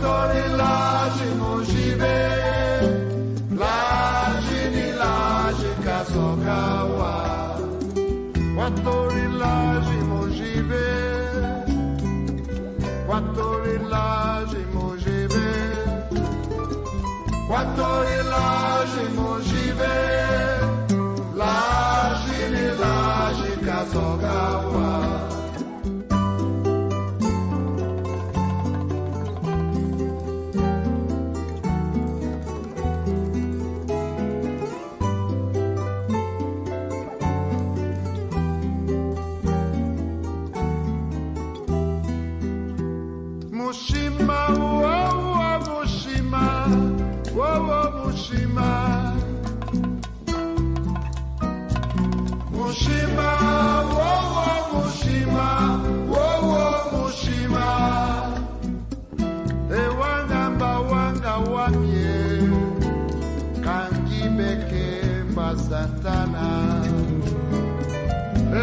Laje, Mojibe, Laje ni Laje, Kasokawa. Quattori Laje, Mojibe, Quattori Laje, Mojibe, Quattori Laje, Mojibe, Laje ni Laje, Kasokawa. Mushima, wow, Mushima, wow, Mushima. Mushima, wow, Mushima, wow, Mushima. Ewangamba wanga wamye, Kangibeke Mbasantana.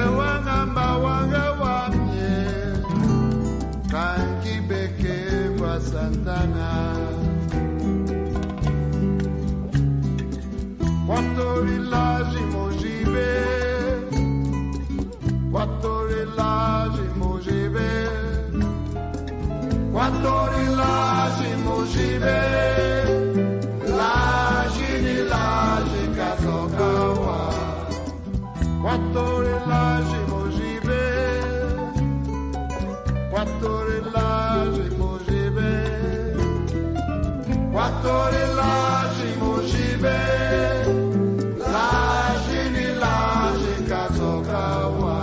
Ewangamba wanga wamye, Kangibeke Mbasantana. Quattori Laje, Mojibe, Quattori Laje, Mojibe, Quattori Laje, Mojibe, Laje ni Laje, Kasokawa. Quattori Laje, Mojibe, Quattori Laje, Mojibe, Quattori Laje, Mojibe, Laje ni Laje, Kasokawa.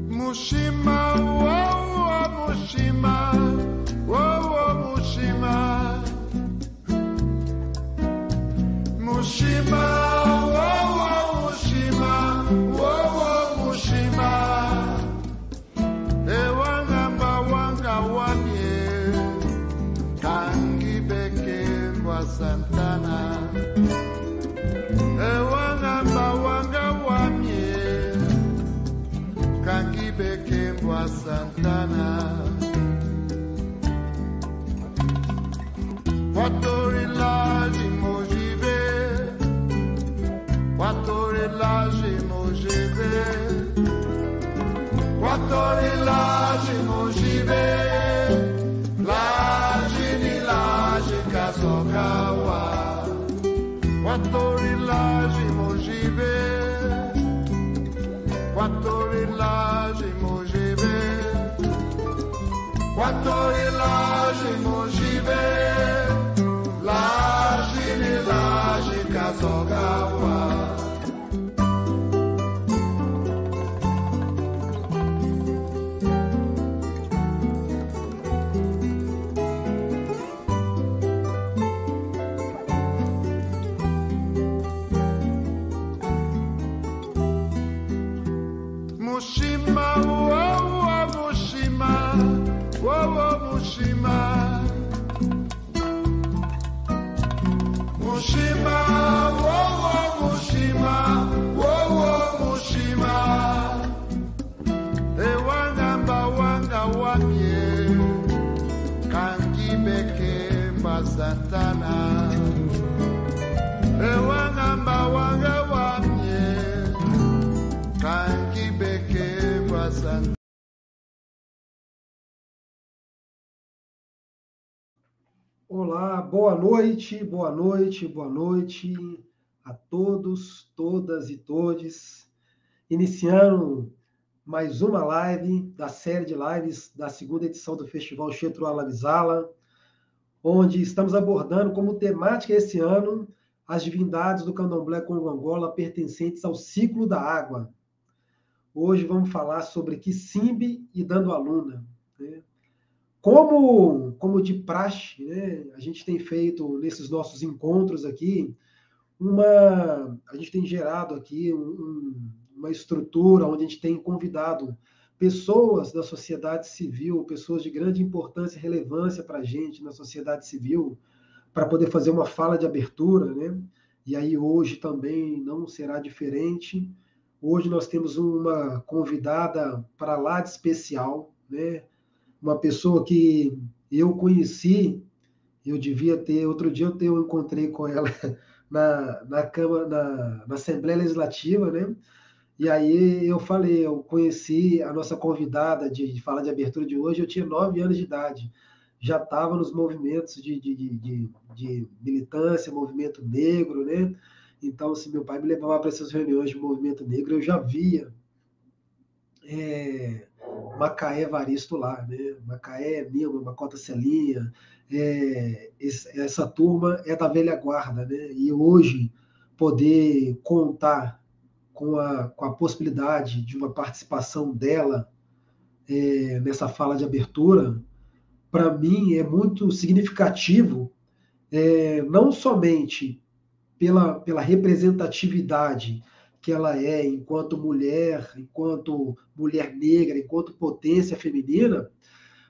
Mushima, wow, Mushima, wow, Mushima. Mushima, wow, Mushima, wow, Mushima. Ewangamba wanga wamye, Kangibeke Mbasantana. Ewangamba wanga wamye, Kangibeke Mbasantana. Quattori Laje, Mojibe, Quattori Laje, Mojibe, Quattori Laje, Mojibe, Laje ni Laje, Kasokawa. Quattori Laje, Mojibe, Quattori Laje, Mojibe, Quattori Laje, Mojibe, Laje ni Laje, Kasokawa. Mushima, wow, Mushima, wow, Mushima. Mushima, wow, Mushima, wow, Mushima. Ewangamba wanga wamye, Kangibeke Mbasantana. Ewangamba wanga wamye, Kangibeke Mbasantana. Olá, boa noite, boa noite, boa noite a todos, todas e todes. Iniciando mais uma live da série de lives da segunda edição do Festival Chetro Alavizala, onde estamos abordando como temática esse ano as divindades do candomblé Congo-Angola pertencentes ao ciclo da água. Hoje vamos falar sobre Quisimbe e Dandualuna, né? Como de praxe, né, a gente tem feito nesses nossos encontros aqui, a gente tem gerado aqui uma estrutura onde a gente tem convidado pessoas da sociedade civil, pessoas de grande importância e relevância para a gente na sociedade civil, para poder fazer uma fala de abertura, né? E aí hoje também não será diferente. Hoje nós temos uma convidada para lá de especial, né? Uma pessoa que eu conheci, eu devia ter, outro dia eu encontrei com ela na Câmara, na Assembleia Legislativa, né? E aí eu falei, eu conheci a nossa convidada de fala de abertura de hoje, eu tinha 9 anos de idade, já estava nos movimentos de militância, movimento negro, né? Então, se meu pai me levava para essas reuniões de movimento negro, eu já via Macaé Evaristo lá, né? Macaé, Nilma, Macota Celinha, essa turma é da velha guarda, né? E hoje poder contar com a possibilidade de uma participação dela nessa fala de abertura, para mim é muito significativo, não somente pela representatividade que ela é enquanto mulher negra, enquanto potência feminina,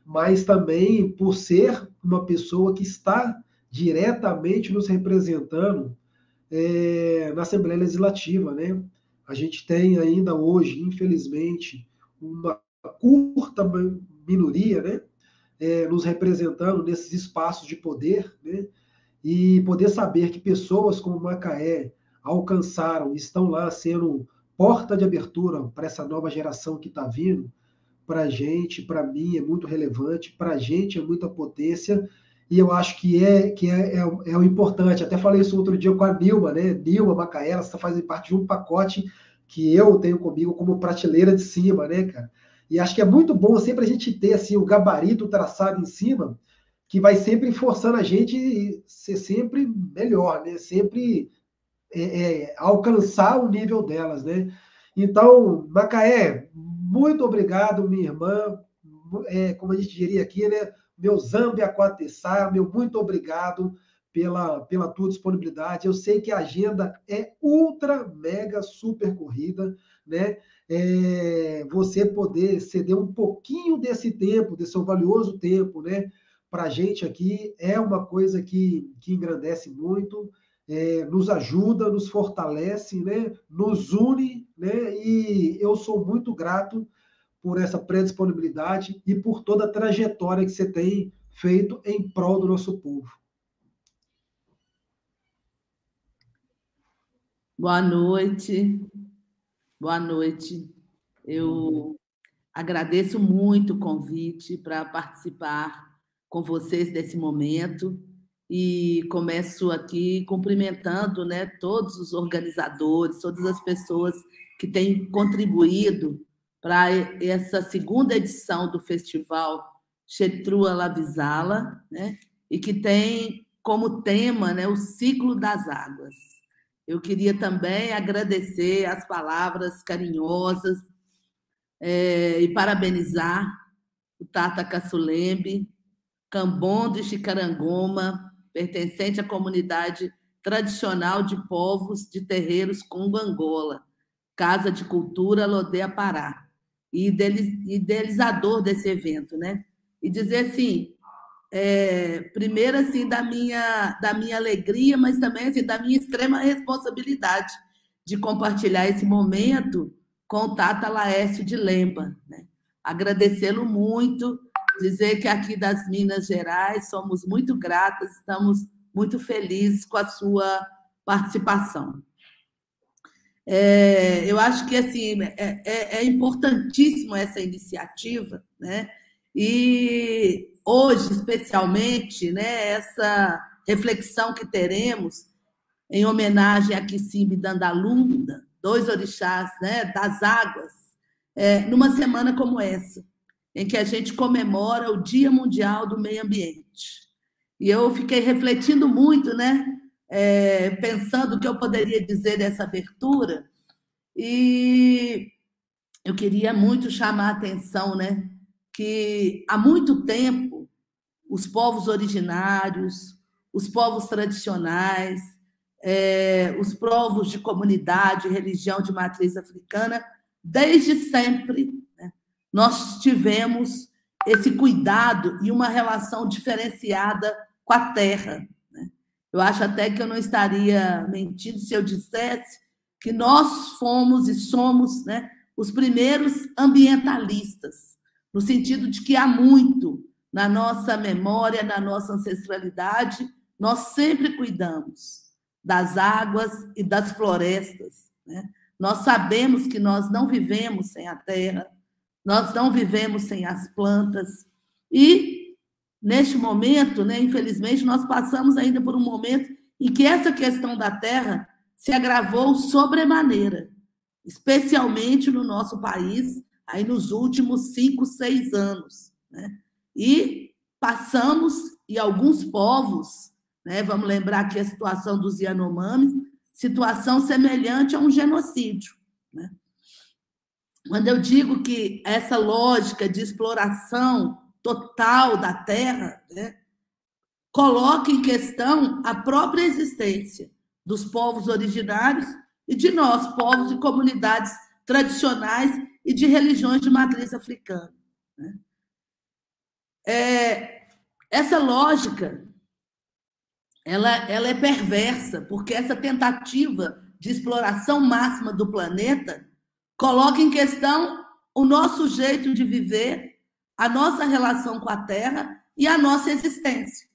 mas também por ser uma pessoa que está diretamente nos representando na Assembleia Legislativa, né? A gente tem ainda hoje, infelizmente, uma curta minoria, né? Nos representando nesses espaços de poder, né? E poder saber que pessoas como Macaé alcançaram, estão lá sendo porta de abertura para essa nova geração que está vindo, para a gente, para mim, é muito relevante, para a gente é muita potência, e eu acho que é o importante. Até falei isso outro dia com a Nilma, né? Nilma, Macaé, ela está fazendo parte de um pacote que eu tenho comigo como prateleira de cima, né, cara? E acho que é muito bom sempre a gente ter assim, o gabarito traçado em cima, que vai sempre forçando a gente ser sempre melhor, né? Sempre alcançar o nível delas, né? Então, Macaé, muito obrigado, minha irmã, como a gente diria aqui, né? Meu Zambia Quatessá, meu muito obrigado pela tua disponibilidade. Eu sei que a agenda é ultra, mega, super corrida, né? Você poder ceder um pouquinho desse tempo, desse seu valioso tempo, né? Para a gente aqui é uma coisa que engrandece muito, nos ajuda, nos fortalece, né? Nos une, né? E eu sou muito grato por essa predisponibilidade e por toda a trajetória que você tem feito em prol do nosso povo. Boa noite. Boa noite. Eu agradeço muito o convite para participar com vocês desse momento e começo aqui cumprimentando, né, todos os organizadores, todas as pessoas que têm contribuído para essa segunda edição do Festival Chetrua Lavisala, né, e que tem como tema, né, o ciclo das águas. Eu queria também agradecer as palavras carinhosas e parabenizar o Tata Caçulembe, Cambondo e Chicarangoma, pertencente à comunidade tradicional de povos de terreiros Congo-Angola, Casa de Cultura Lodeia Pará, e idealizador desse evento, né? E dizer assim, primeiro assim da minha alegria, mas também assim, da minha extrema responsabilidade de compartilhar esse momento com o Tata Laércio de Lemba, né? Agradecê-lo muito, dizer que aqui das Minas Gerais somos muito gratas, estamos muito felizes com a sua participação. Eu acho que assim, é importantíssimo essa iniciativa, né? E hoje, especialmente, né, essa reflexão que teremos em homenagem a Quisimbe e Dandalunda, 2 orixás, né, das águas, numa semana como essa, em que a gente comemora o Dia Mundial do Meio Ambiente. E eu fiquei refletindo muito, né, pensando o que eu poderia dizer dessa abertura, e eu queria muito chamar a atenção, né, que há muito tempo os povos originários, os povos tradicionais, os povos de comunidade, religião de matriz africana, desde sempre, né, nós tivemos esse cuidado e uma relação diferenciada com a terra. Né? Eu acho até que eu não estaria mentindo se eu dissesse que nós fomos e somos, né, os primeiros ambientalistas, no sentido de que há muito na nossa memória, na nossa ancestralidade, nós sempre cuidamos das águas e das florestas. Né? Nós sabemos que nós não vivemos sem a terra, nós não vivemos sem as plantas. E, neste momento, né, infelizmente, nós passamos ainda por um momento em que essa questão da terra se agravou sobremaneira, especialmente no nosso país, aí nos últimos 5, 6 anos. Né? E passamos, e alguns povos, né, vamos lembrar aqui a situação dos Yanomamis, situação semelhante a um genocídio. Né? Quando eu digo que essa lógica de exploração total da terra, né, coloca em questão a própria existência dos povos originários e de nós, povos e comunidades tradicionais e de religiões de matriz africana. Né? Essa lógica ela é perversa, porque essa tentativa de exploração máxima do planeta coloca em questão o nosso jeito de viver, a nossa relação com a Terra e a nossa existência.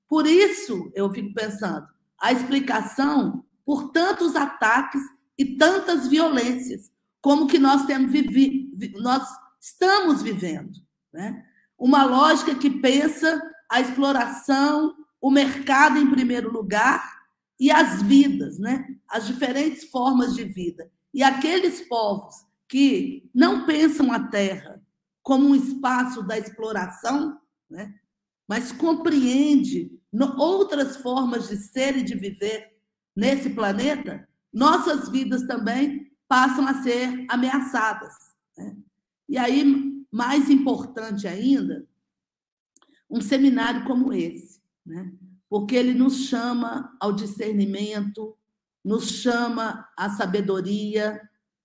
Por isso, eu fico pensando, a explicação por tantos ataques e tantas violências, como que nós estamos vivendo. Né? Uma lógica que pensa a exploração, o mercado em primeiro lugar e as vidas, né? As diferentes formas de vida. E aqueles povos que não pensam a terra como um espaço da exploração, né? Mas compreende outras formas de ser e de viver nesse planeta, nossas vidas também passam a ser ameaçadas. Né? E aí, mais importante ainda, um seminário como esse, né? Porque ele nos chama ao discernimento, nos chama à sabedoria,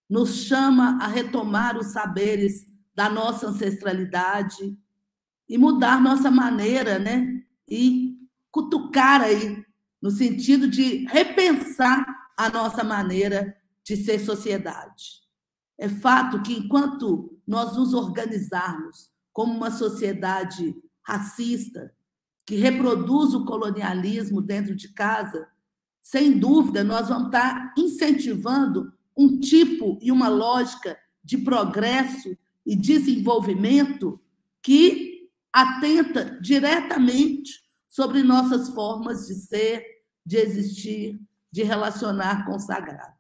nos chama a retomar os saberes da nossa ancestralidade e mudar nossa maneira, né? E cutucar aí, no sentido de repensar a nossa maneira de ser sociedade. É fato que, enquanto nós nos organizarmos como uma sociedade racista, que reproduz o colonialismo dentro de casa, sem dúvida, nós vamos estar incentivando um tipo e uma lógica de progresso e desenvolvimento que atenta diretamente sobre nossas formas de ser, de existir, de relacionar com o sagrado.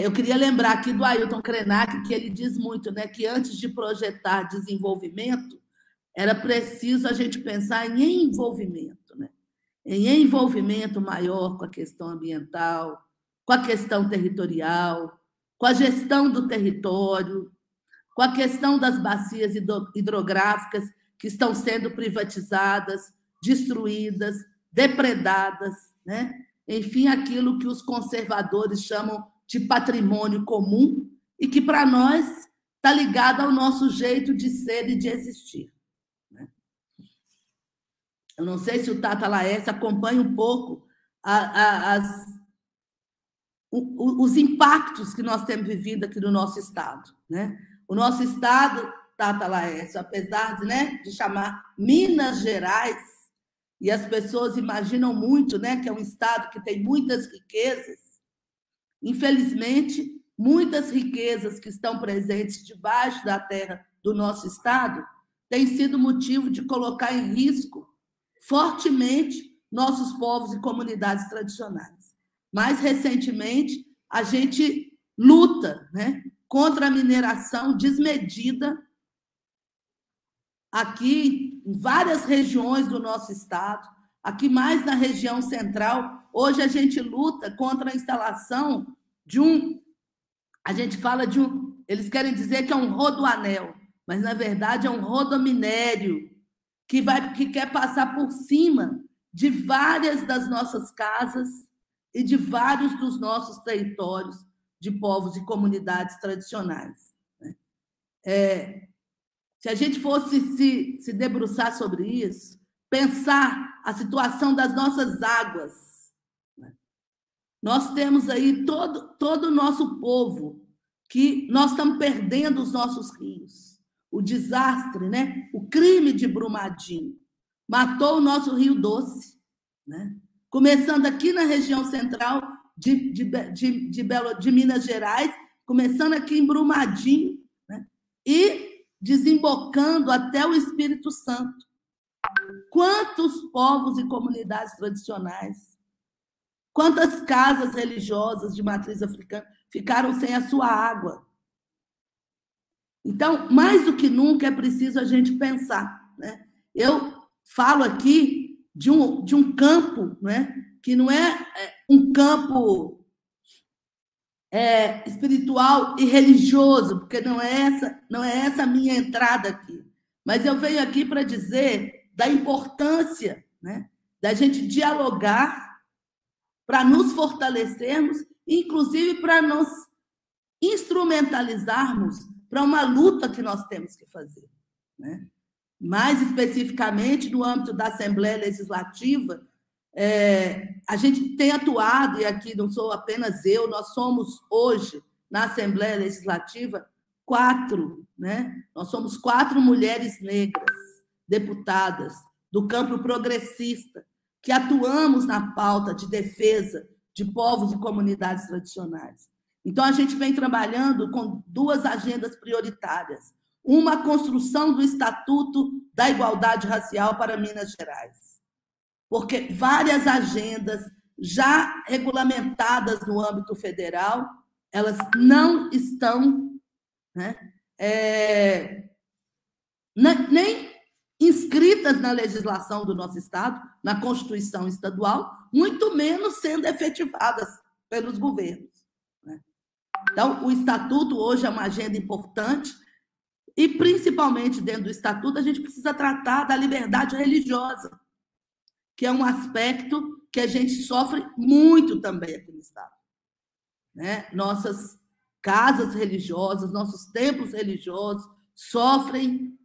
Eu queria lembrar aqui do Ailton Krenak, que ele diz muito, né, que antes de projetar desenvolvimento, era preciso a gente pensar em envolvimento, né? Em envolvimento maior com a questão ambiental, com a questão territorial, com a gestão do território, com a questão das bacias hidrográficas que estão sendo privatizadas, destruídas, depredadas, né? Enfim, aquilo que os conservadores chamam de patrimônio comum e que, para nós, está ligado ao nosso jeito de ser e de existir. Eu não sei se o Tata Laércio acompanha um pouco os impactos que nós temos vivido aqui no nosso Estado. Né? O nosso Estado, Tata Laércio, apesar de, né, de chamar Minas Gerais, e as pessoas imaginam muito, né, que é um Estado que tem muitas riquezas, infelizmente, muitas riquezas que estão presentes debaixo da terra do nosso Estado têm sido motivo de colocar em risco fortemente nossos povos e comunidades tradicionais. Mais recentemente, a gente luta, né, contra a mineração desmedida aqui em várias regiões do nosso estado, aqui mais na região central, hoje a gente luta contra a instalação de a gente fala de eles querem dizer que é um rodoanel, mas na verdade é um rodominério que quer passar por cima de várias das nossas casas e de vários dos nossos territórios de povos e comunidades tradicionais. Se a gente fosse se debruçar sobre isso, pensar a situação das nossas águas, nós temos aí todo o nosso povo, que nós estamos perdendo os nossos rios. O desastre, né? O crime de Brumadinho matou o nosso Rio Doce, né? Começando aqui na região central de Minas Gerais, começando aqui em Brumadinho, né? E desembocando até o Espírito Santo. Quantos povos e comunidades tradicionais, quantas casas religiosas de matriz africana ficaram sem a sua água? Então, mais do que nunca, é preciso a gente pensar, né? Eu falo aqui de um campo, né, que não é um campo espiritual e religioso, porque não é essa a minha entrada aqui. Mas eu venho aqui para dizer da importância, né, da gente dialogar para nos fortalecermos, inclusive para nos instrumentalizarmos para uma luta que nós temos que fazer, né? Mais especificamente no âmbito da Assembleia Legislativa, a gente tem atuado, e aqui não sou apenas eu, nós somos hoje, na Assembleia Legislativa, 4, né? Nós somos 4 mulheres negras, deputadas do campo progressista, que atuamos na pauta de defesa de povos e comunidades tradicionais. Então, a gente vem trabalhando com 2 agendas prioritárias. Uma, a construção do Estatuto da Igualdade Racial para Minas Gerais. Porque várias agendas já regulamentadas no âmbito federal, elas não estão, né, nem inscritas na legislação do nosso Estado, na Constituição Estadual, muito menos sendo efetivadas pelos governos. Então, o Estatuto hoje é uma agenda importante e, principalmente dentro do Estatuto, a gente precisa tratar da liberdade religiosa, que é um aspecto que a gente sofre muito também aqui no Estado, né? Nossas casas religiosas, nossos templos religiosos sofrem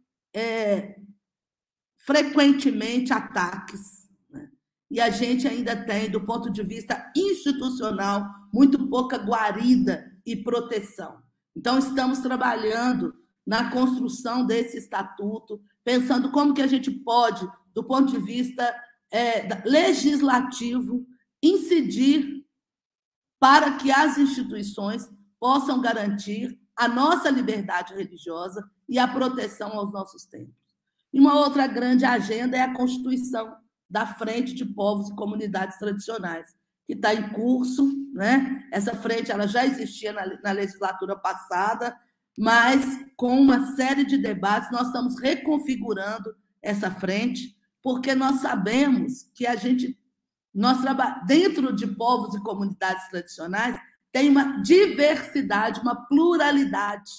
frequentemente ataques, né? E a gente ainda tem, do ponto de vista institucional, muito pouca guarida e proteção. Então, estamos trabalhando na construção desse estatuto, pensando como que a gente pode, do ponto de vista legislativo, incidir para que as instituições possam garantir a nossa liberdade religiosa e a proteção aos nossos templos. E uma outra grande agenda é a Constituição da Frente de Povos e Comunidades Tradicionais, que está em curso, né? Essa frente ela já existia na legislatura passada, mas com uma série de debates nós estamos reconfigurando essa frente, porque nós sabemos que dentro de povos e comunidades tradicionais tem uma diversidade, uma pluralidade,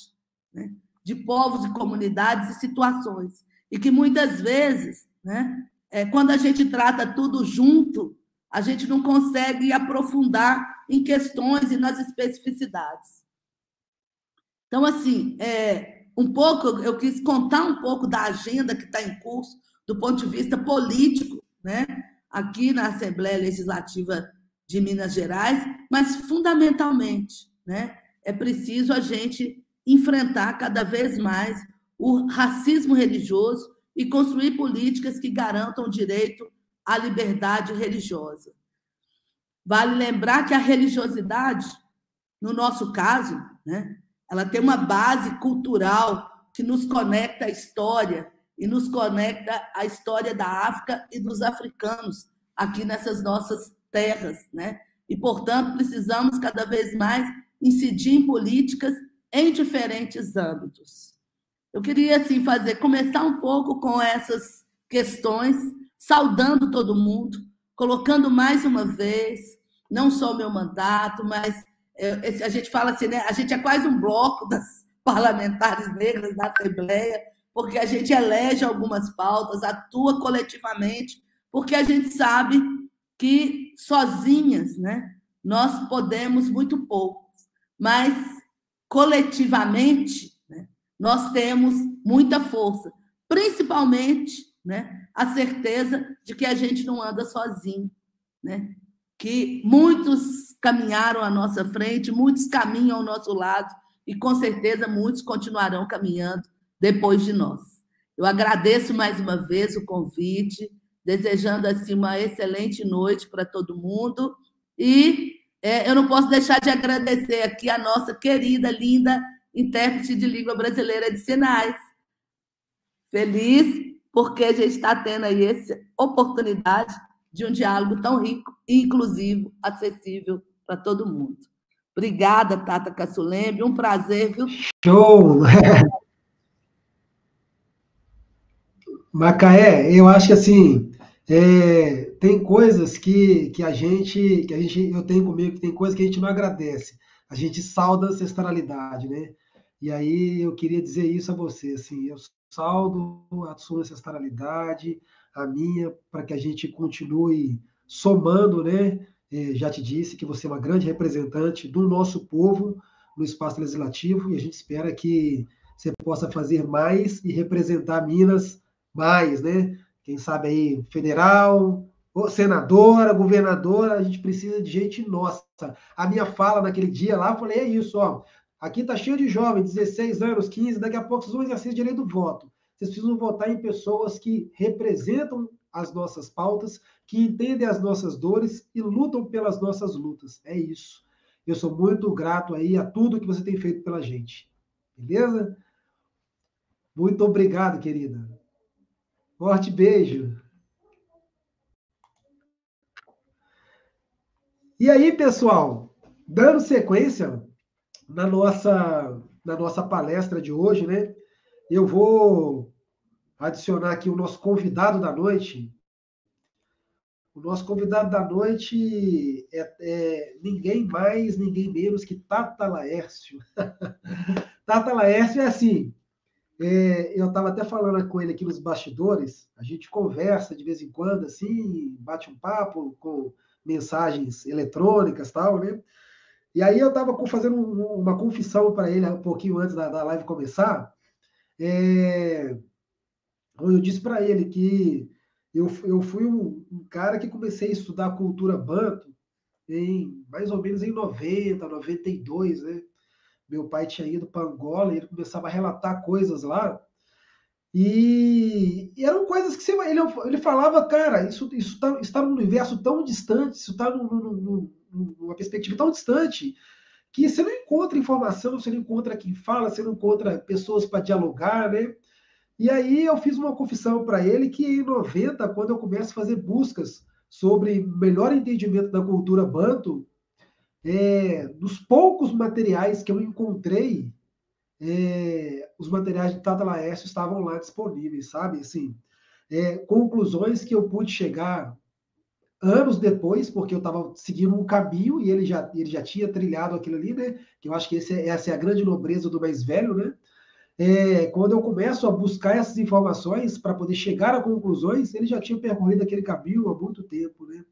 né, de povos e comunidades e situações, e que muitas vezes, né, quando a gente trata tudo junto, a gente não consegue aprofundar em questões e nas especificidades. Então, assim, eu quis contar um pouco da agenda que está em curso do ponto de vista político, né, aqui na Assembleia Legislativa de Minas Gerais, mas, fundamentalmente, né, é preciso a gente enfrentar cada vez mais o racismo religioso e construir políticas que garantam o direito à liberdade religiosa. Vale lembrar que a religiosidade, no nosso caso, né, ela tem uma base cultural que nos conecta à história e nos conecta à história da África e dos africanos aqui nessas nossas terras, né? E, portanto, precisamos cada vez mais incidir em políticas em diferentes âmbitos. Eu queria, assim, começar um pouco com essas questões, saudando todo mundo, colocando mais uma vez, não só o meu mandato, mas a gente fala assim, né? A gente é quase um bloco das parlamentares negras da Assembleia, porque a gente elege algumas pautas, atua coletivamente, porque a gente sabe que sozinhas, né, nós podemos muito pouco, mas coletivamente, né, nós temos muita força, principalmente, né, a certeza de que a gente não anda sozinho, né, que muitos caminharam à nossa frente, muitos caminham ao nosso lado e, com certeza, muitos continuarão caminhando depois de nós. Eu agradeço mais uma vez o convite, desejando assim uma excelente noite para todo mundo e eu não posso deixar de agradecer aqui a nossa querida, linda intérprete de língua brasileira de sinais. Feliz porque a gente está tendo aí essa oportunidade de um diálogo tão rico, inclusivo, acessível para todo mundo. Obrigada, Tata Caçulembe, um prazer, viu? Show! Macaé, eu acho que assim, tem coisas que eu tenho comigo, que tem coisas que a gente não agradece. A gente sauda a ancestralidade, né? E aí eu queria dizer isso a você, assim, eu saldo a sua ancestralidade, a minha, para que a gente continue somando, né? Já te disse que você é uma grande representante do nosso povo no espaço legislativo e a gente espera que você possa fazer mais e representar Minas mais, né? Quem sabe aí, federal, senadora, governadora, a gente precisa de gente nossa. A minha fala naquele dia lá, eu falei, é isso, ó. Aqui tá cheio de jovens, 16 anos, 15, daqui a pouco vocês vão exercer o direito do voto. Vocês precisam votar em pessoas que representam as nossas pautas, que entendem as nossas dores e lutam pelas nossas lutas. É isso. Eu sou muito grato aí a tudo que você tem feito pela gente. Beleza? Muito obrigado, querida. Forte beijo. E aí, pessoal, dando sequência na nossa palestra de hoje, né? Eu vou adicionar aqui o nosso convidado da noite. O nosso convidado da noite é ninguém mais, ninguém menos que Tata Laércio. Tata Laércio é assim, eu estava até falando com ele aqui nos bastidores, a gente conversa de vez em quando, assim, bate um papo com mensagens eletrônicas e tal, né? E aí eu estava fazendo uma confissão para ele um pouquinho antes da live começar, onde eu disse para ele que eu fui um cara que comecei a estudar cultura banto mais ou menos em 90, 92, né? Meu pai tinha ido para Angola e ele começava a relatar coisas lá. E eram coisas que ele falava, cara, isso está num universo tão distante, isso está numa perspectiva tão distante, que você não encontra informação, você não encontra quem fala, você não encontra pessoas para dialogar, né? E aí eu fiz uma confissão para ele que em 90, quando eu começo a fazer buscas sobre melhor entendimento da cultura banto, dos poucos materiais que eu encontrei, os materiais de Tata Laércio estavam lá disponíveis, sabe? Assim, conclusões que eu pude chegar anos depois, porque eu estava seguindo um caminho e ele já tinha trilhado aquilo ali, né? Que eu acho que essa é a grande nobreza do mais velho, né? Quando eu começo a buscar essas informações para poder chegar a conclusões, ele já tinha percorrido aquele caminho há muito tempo, né?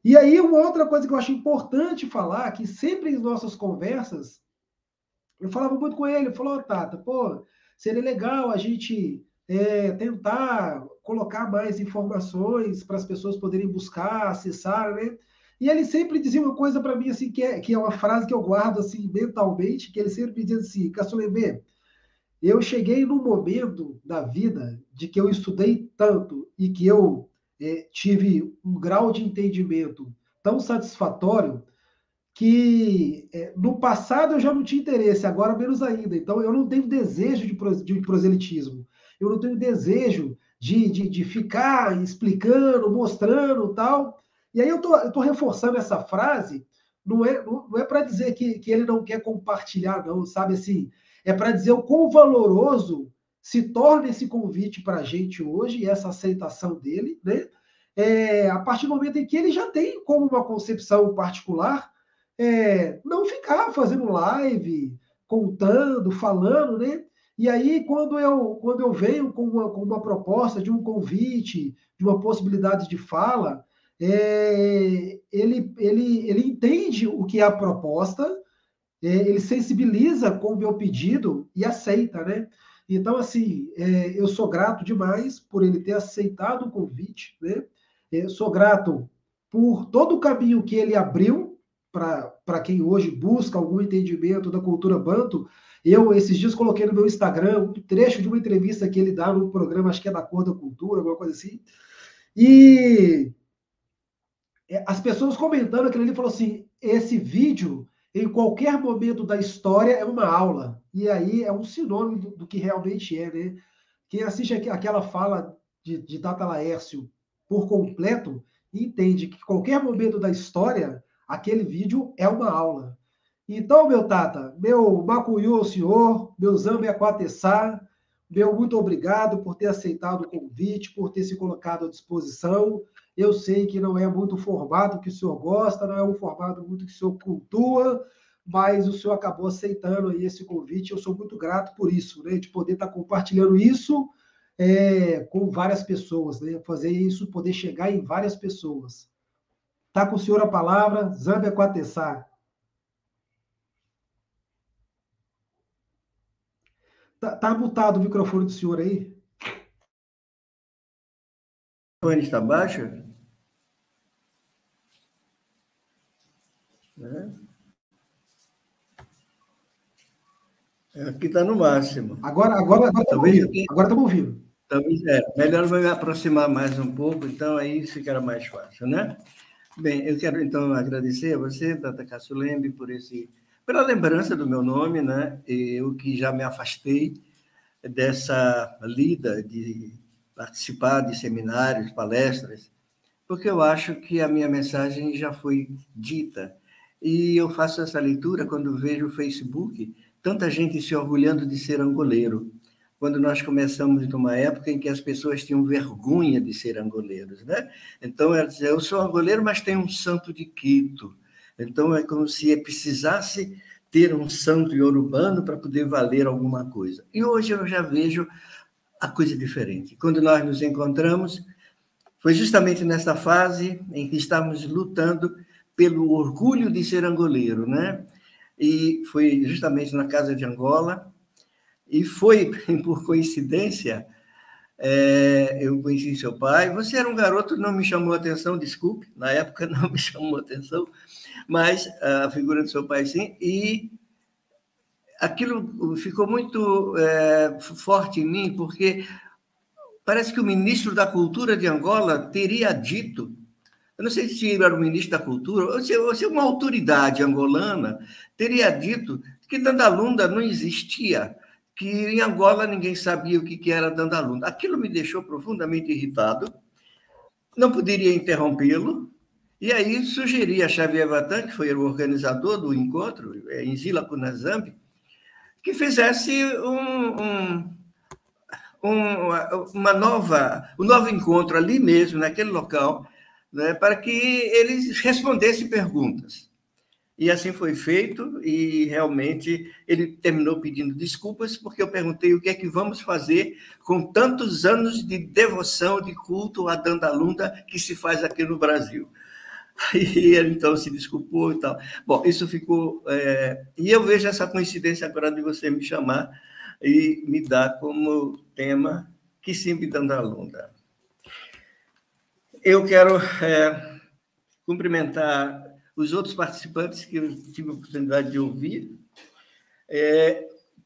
E aí, uma outra coisa que eu acho importante falar, que sempre em nossas conversas, eu falava muito com ele, falou, Tata, pô, seria legal a gente tentar colocar mais informações para as pessoas poderem buscar, acessar, né? E ele sempre dizia uma coisa para mim, assim, que é uma frase que eu guardo, assim, mentalmente, que ele sempre me dizia assim, Caçulembe, eu cheguei num momento da vida de que eu estudei tanto e que eu tive um grau de entendimento tão satisfatório que no passado eu já não tinha interesse, agora menos ainda. Então eu não tenho desejo de proselitismo, eu não tenho desejo de ficar explicando, mostrando tal. E aí eu tô reforçando essa frase, não é para dizer que ele não quer compartilhar, não, sabe assim? É para dizer o quão valoroso se torna esse convite para a gente hoje, e essa aceitação dele, né? A partir do momento em que ele já tem como uma concepção particular, não ficar fazendo live, contando, falando, né? E aí, quando eu venho com uma proposta de um convite, de uma possibilidade de fala, ele entende o que é a proposta, ele sensibiliza com o meu pedido e aceita, né? Então, assim, eu sou grato demais por ele ter aceitado o convite, né? Eu sou grato por todo o caminho que ele abriu para quem hoje busca algum entendimento da cultura banto. Eu, esses dias, coloquei no meu Instagram um trecho de uma entrevista que ele dá no programa, acho que é da Cor da Cultura, alguma coisa assim. E as pessoas comentando aquilo ali, falou assim, esse vídeo, em qualquer momento da história, é uma aula. E aí é um sinônimo do que realmente é, né? Quem assiste aquela fala de Tata Laércio por completo, entende que qualquer momento da história, aquele vídeo é uma aula. Então, meu Tata, meu Macuyu ao senhor, meu Zambe Aquatessá, meu muito obrigado por ter aceitado o convite, por ter se colocado à disposição. Eu sei que não é muito o formato que o senhor gosta, não é um formato muito que o senhor cultua, mas o senhor acabou aceitando aí esse convite. Eu sou muito grato por isso, né? De poder estar compartilhando isso com várias pessoas, né? Fazer isso poder chegar em várias pessoas. Está com o senhor a palavra, Zambe Aquatessá. Tá mutado o microfone do senhor aí? O microfone está baixo? Aqui está no máximo. Agora estamos ouvindo. Talvez melhor eu me aproximar mais um pouco, então aí ficará mais fácil, né? Bem, eu quero então agradecer a você, Tata Caçulembe, pela lembrança do meu nome, né? Eu que já me afastei dessa lida de participar de seminários, palestras, porque eu acho que a minha mensagem já foi dita. E eu faço essa leitura quando vejo o Facebook, tanta gente se orgulhando de ser angoleiro, quando nós começamos numa época em que as pessoas tinham vergonha de ser angoleiros, né? Então, ela dizia, eu sou angoleiro, mas tenho um santo de Quito. Então, é como se precisasse ter um santo iorubano para poder valer alguma coisa. E hoje eu já vejo a coisa diferente. Quando nós nos encontramos, foi justamente nessa fase em que estávamos lutando pelo orgulho de ser angoleiro, né? E foi justamente na Casa de Angola, e foi, por coincidência, eu conheci seu pai. Você era um garoto, não me chamou a atenção, desculpe, na época não me chamou a atenção, mas a figura do seu pai, sim, e aquilo ficou muito forte em mim, porque parece que o ministro da Cultura de Angola teria dito, eu não sei se ele era o ministro da Cultura, ou se uma autoridade angolana teria dito que Dandalunda não existia, que em Angola ninguém sabia o que era Dandalunda. Aquilo me deixou profundamente irritado, não poderia interrompê-lo, e aí sugeri a Xavier Vatan, que foi o organizador do encontro, em Zila Kunazambi, que fizesse um novo encontro ali mesmo, naquele local, né, para que eles respondessem perguntas. E assim foi feito, e realmente ele terminou pedindo desculpas, porque eu perguntei o que é que vamos fazer com tantos anos de devoção, de culto a Dandalunda que se faz aqui no Brasil. E ele, então, se desculpou e tal. Bom, isso ficou... E eu vejo essa coincidência agora de você me chamar e me dar como tema Kisimbi Dandalunda. Eu quero cumprimentar os outros participantes que eu tive a oportunidade de ouvir,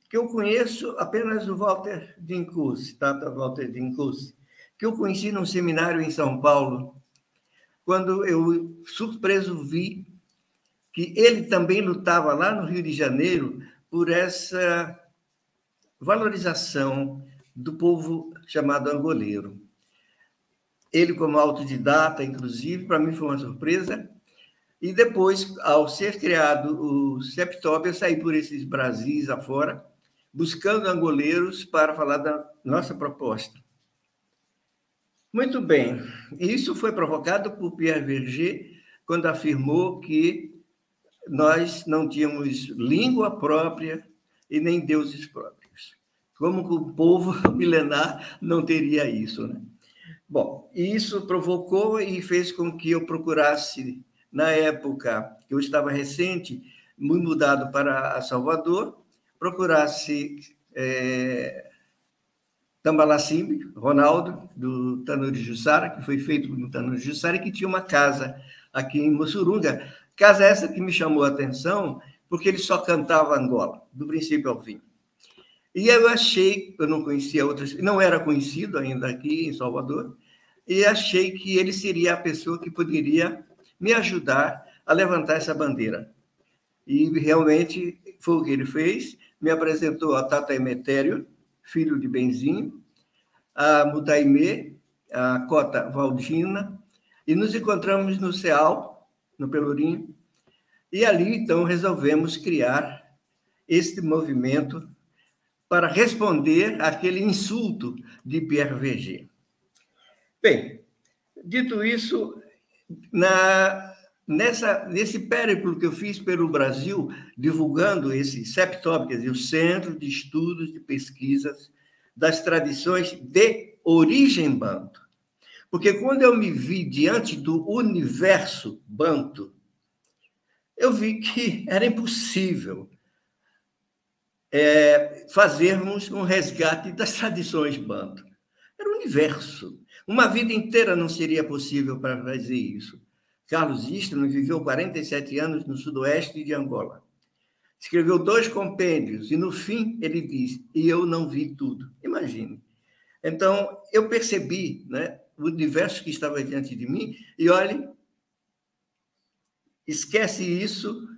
que eu conheço apenas o Walter Dincucci, Tata Walter Dincucci, que eu conheci num seminário em São Paulo, quando eu, surpreso, vi que ele também lutava lá no Rio de Janeiro por essa valorização do povo chamado angoleiro. Ele, como autodidata, inclusive, para mim foi uma surpresa. E depois, ao ser criado o Septop, eu saí por esses Brasis afora, buscando angoleiros para falar da nossa proposta. Muito bem, isso foi provocado por Pierre Verger, quando afirmou que nós não tínhamos língua própria e nem deuses próprios. Como que o povo milenar não teria isso, né? Bom, isso provocou e fez com que eu procurasse, na época que eu estava recente, muito mudado para Salvador, procurasse Tambalacimbe, Ronaldo, do Tanuri Jussara, que foi feito no Tanuri Jussara, e que tinha uma casa aqui em Mussurunga. Casa essa que me chamou a atenção, porque ele só cantava Angola, do princípio ao fim. E eu achei, eu não conhecia outras, não era conhecido ainda aqui em Salvador, e achei que ele seria a pessoa que poderia me ajudar a levantar essa bandeira. E realmente foi o que ele fez, me apresentou a Tata Emetério, filho de Benzinho, a Mutaimê, a Cota Valdina, e nos encontramos no CEAL, no Pelourinho, e ali, então, resolvemos criar este movimento para responder àquele insulto de Pierre Verger. Bem, dito isso, nesse périplo que eu fiz pelo Brasil, divulgando esse CEPTOB, quer dizer, o Centro de Estudos e Pesquisas das Tradições de Origem Banto. Porque quando eu me vi diante do universo banto, eu vi que era impossível fazermos um resgate das tradições banto. Era o universo. Uma vida inteira não seria possível para fazer isso. Carlos Eastman viveu 47 anos no sudoeste de Angola. Escreveu 2 compêndios e, no fim, ele diz, e eu não vi tudo. Imagine. Então, eu percebi, né, o universo que estava diante de mim e, olhe, esquece isso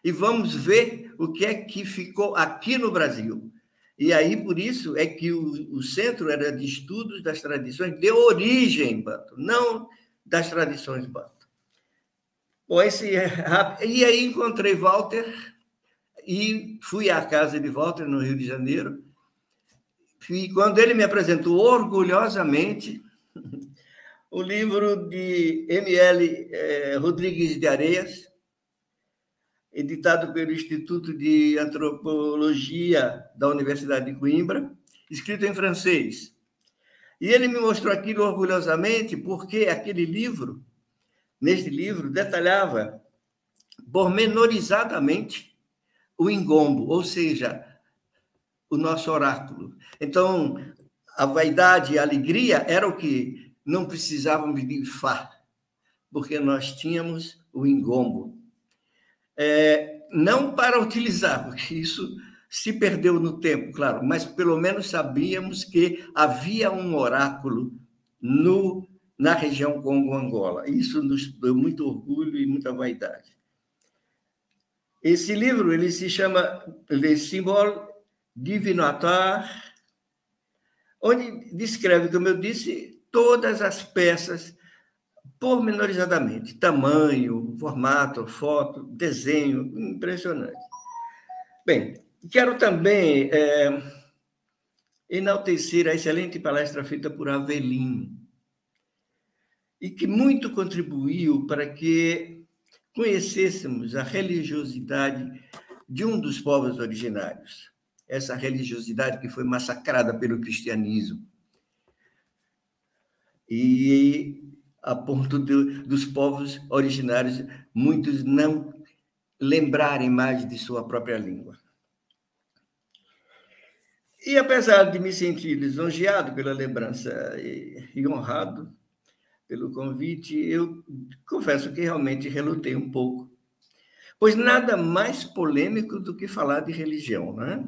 e vamos ver o que é que ficou aqui no Brasil. E aí, por isso, é que o centro era de estudos das tradições de origem banto, não das tradições banto. Bom, e aí encontrei Walter e fui à casa de Walter, no Rio de Janeiro. E quando ele me apresentou orgulhosamente o livro de M.L. Rodrigues de Areias, editado pelo Instituto de Antropologia da Universidade de Coimbra, escrito em francês. E ele me mostrou aquilo orgulhosamente porque aquele livro, neste livro, detalhava pormenorizadamente o ingombo, ou seja, o nosso oráculo. Então, a vaidade e a alegria era o que não precisávamos de Ifá, porque nós tínhamos o ingombo. Não para utilizar, porque isso se perdeu no tempo, claro, mas pelo menos sabíamos que havia um oráculo na região Congo-Angola. Isso nos deu muito orgulho e muita vaidade. Esse livro ele se chama Les Symboles Divinatoires, onde descreve, como eu disse, todas as peças pormenorizadamente, tamanho, formato, foto, desenho, impressionante. Bem, quero também enaltecer a excelente palestra feita por Avelino, e que muito contribuiu para que conhecêssemos a religiosidade de um dos povos originários, essa religiosidade que foi massacrada pelo cristianismo. E a ponto dos povos originários, muitos não lembrarem mais de sua própria língua. E, apesar de me sentir lisonjeado pela lembrança e honrado pelo convite, eu confesso que realmente relutei um pouco, pois nada mais polêmico do que falar de religião, né?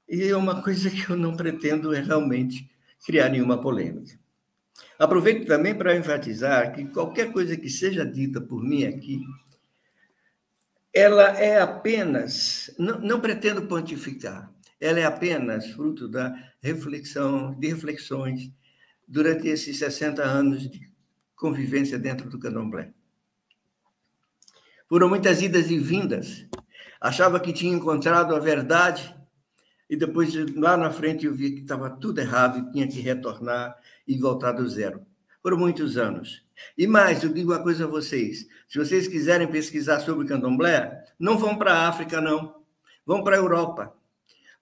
E é uma coisa que eu não pretendo realmente criar nenhuma polêmica. Aproveito também para enfatizar que qualquer coisa que seja dita por mim aqui, ela é apenas, não pretendo pontificar, ela é apenas fruto de reflexões durante esses 60 anos de convivência dentro do candomblé. Foram muitas idas e vindas. Achava que tinha encontrado a verdade e depois, lá na frente, eu vi que estava tudo errado e tinha que retornar e voltar do zero. Foram muitos anos. E mais, eu digo uma coisa a vocês, se vocês quiserem pesquisar sobre o candomblé, não vão para a África, não. Vão para a Europa.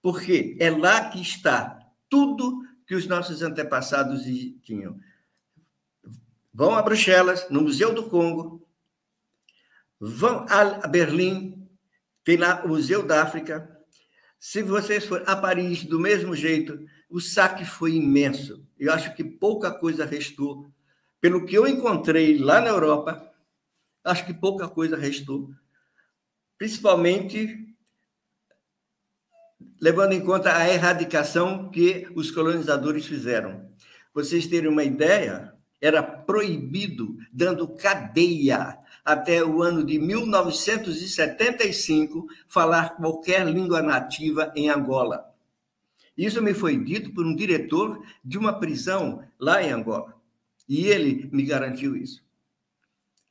Porque é lá que está tudo que os nossos antepassados tinham. Vão a Bruxelas, no Museu do Congo, vão a Berlim, tem lá o Museu da África. Se vocês forem a Paris, do mesmo jeito, o saque foi imenso. Eu acho que pouca coisa restou. Pelo que eu encontrei lá na Europa, acho que pouca coisa restou. Principalmente levando em conta a erradicação que os colonizadores fizeram. Vocês terem uma ideia, era proibido, dando cadeia, até o ano de 1975, falar qualquer língua nativa em Angola. Isso me foi dito por um diretor de uma prisão lá em Angola. E ele me garantiu isso.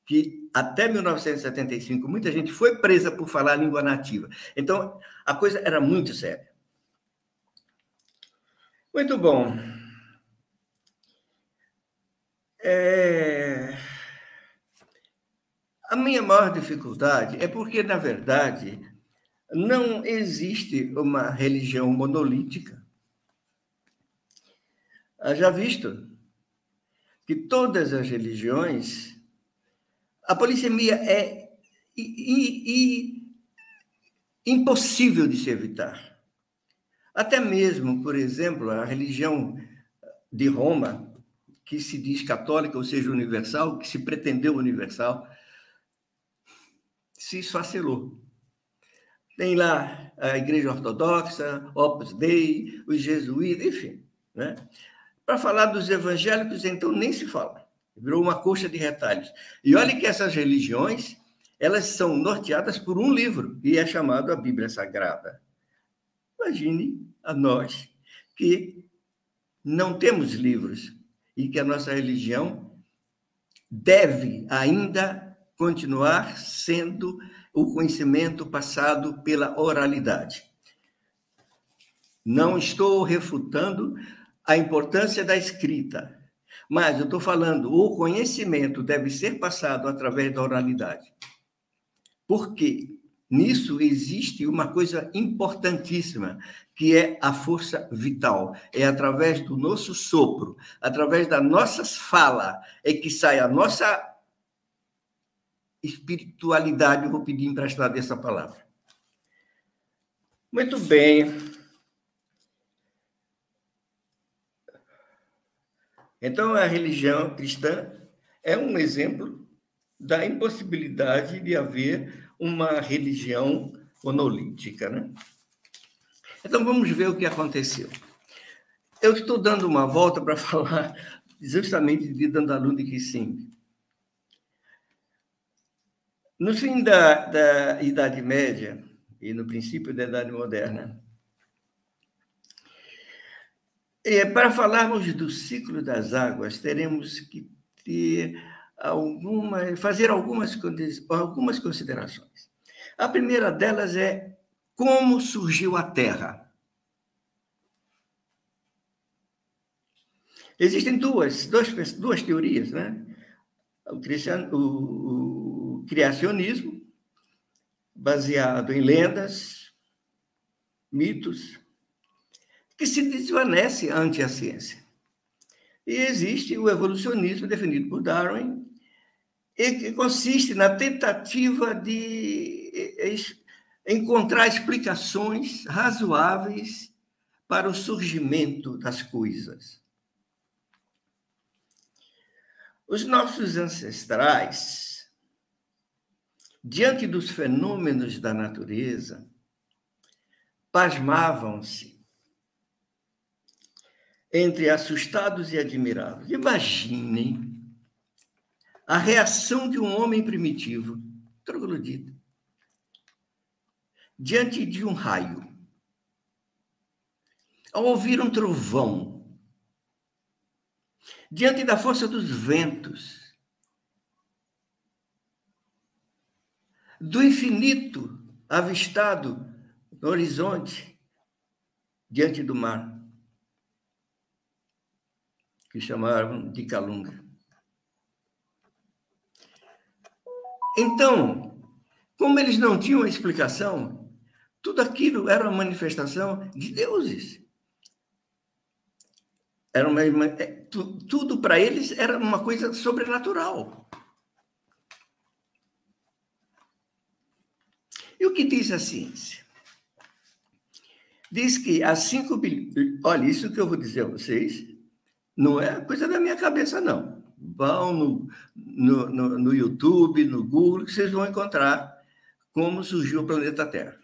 Que até 1975, muita gente foi presa por falar língua nativa. Então, a coisa era muito séria. Muito bom. A minha maior dificuldade é porque, na verdade, não existe uma religião monolítica. Já visto que todas as religiões, a polissemia é impossível de se evitar. Até mesmo, por exemplo, a religião de Roma, que se diz católica, ou seja, universal, que se pretendeu universal, se esfacelou. Tem lá a Igreja Ortodoxa, Opus Dei, os jesuítas, enfim. Né? Para falar dos evangélicos, então, nem se fala. Virou uma coxa de retalhos. E olha que essas religiões, elas são norteadas por um livro, e é chamado a Bíblia Sagrada. Imagine a nós, que não temos livros, e que a nossa religião deve ainda continuar sendo o conhecimento passado pela oralidade. Não estou refutando a importância da escrita, mas eu estou falando, o conhecimento deve ser passado através da oralidade. Por quê? Nisso existe uma coisa importantíssima, que é a força vital. É através do nosso sopro, através das nossas falas, é que sai a nossa espiritualidade. Eu vou pedir emprestado essa palavra. Muito bem. Então, a religião cristã é um exemplo da impossibilidade de haver uma religião monolítica, né? Então, vamos ver o que aconteceu. Eu estou dando uma volta para falar justamente de Dandalu de Kissimmee. No fim da Idade Média e no princípio da Idade Moderna, para falarmos do ciclo das águas, teremos que fazer algumas considerações. A primeira delas é como surgiu a Terra. Existem duas teorias, né? O criacionismo, baseado em lendas, mitos, que se desvanece ante a ciência. E existe o evolucionismo definido por Darwin, e que consiste na tentativa de encontrar explicações razoáveis para o surgimento das coisas. Os nossos ancestrais, diante dos fenômenos da natureza, pasmavam-se entre assustados e admirados. Imaginem a reação de um homem primitivo, troglodita, diante de um raio, ao ouvir um trovão, diante da força dos ventos, do infinito avistado no horizonte, diante do mar, que chamavam de Calunga. Então, como eles não tinham explicação, tudo aquilo era uma manifestação de deuses. Tudo para eles era uma coisa sobrenatural. E o que diz a ciência? Diz que há 5 bilhões... Olha, isso que eu vou dizer a vocês não é coisa da minha cabeça, não. Vão no YouTube, no Google, que vocês vão encontrar como surgiu o planeta Terra.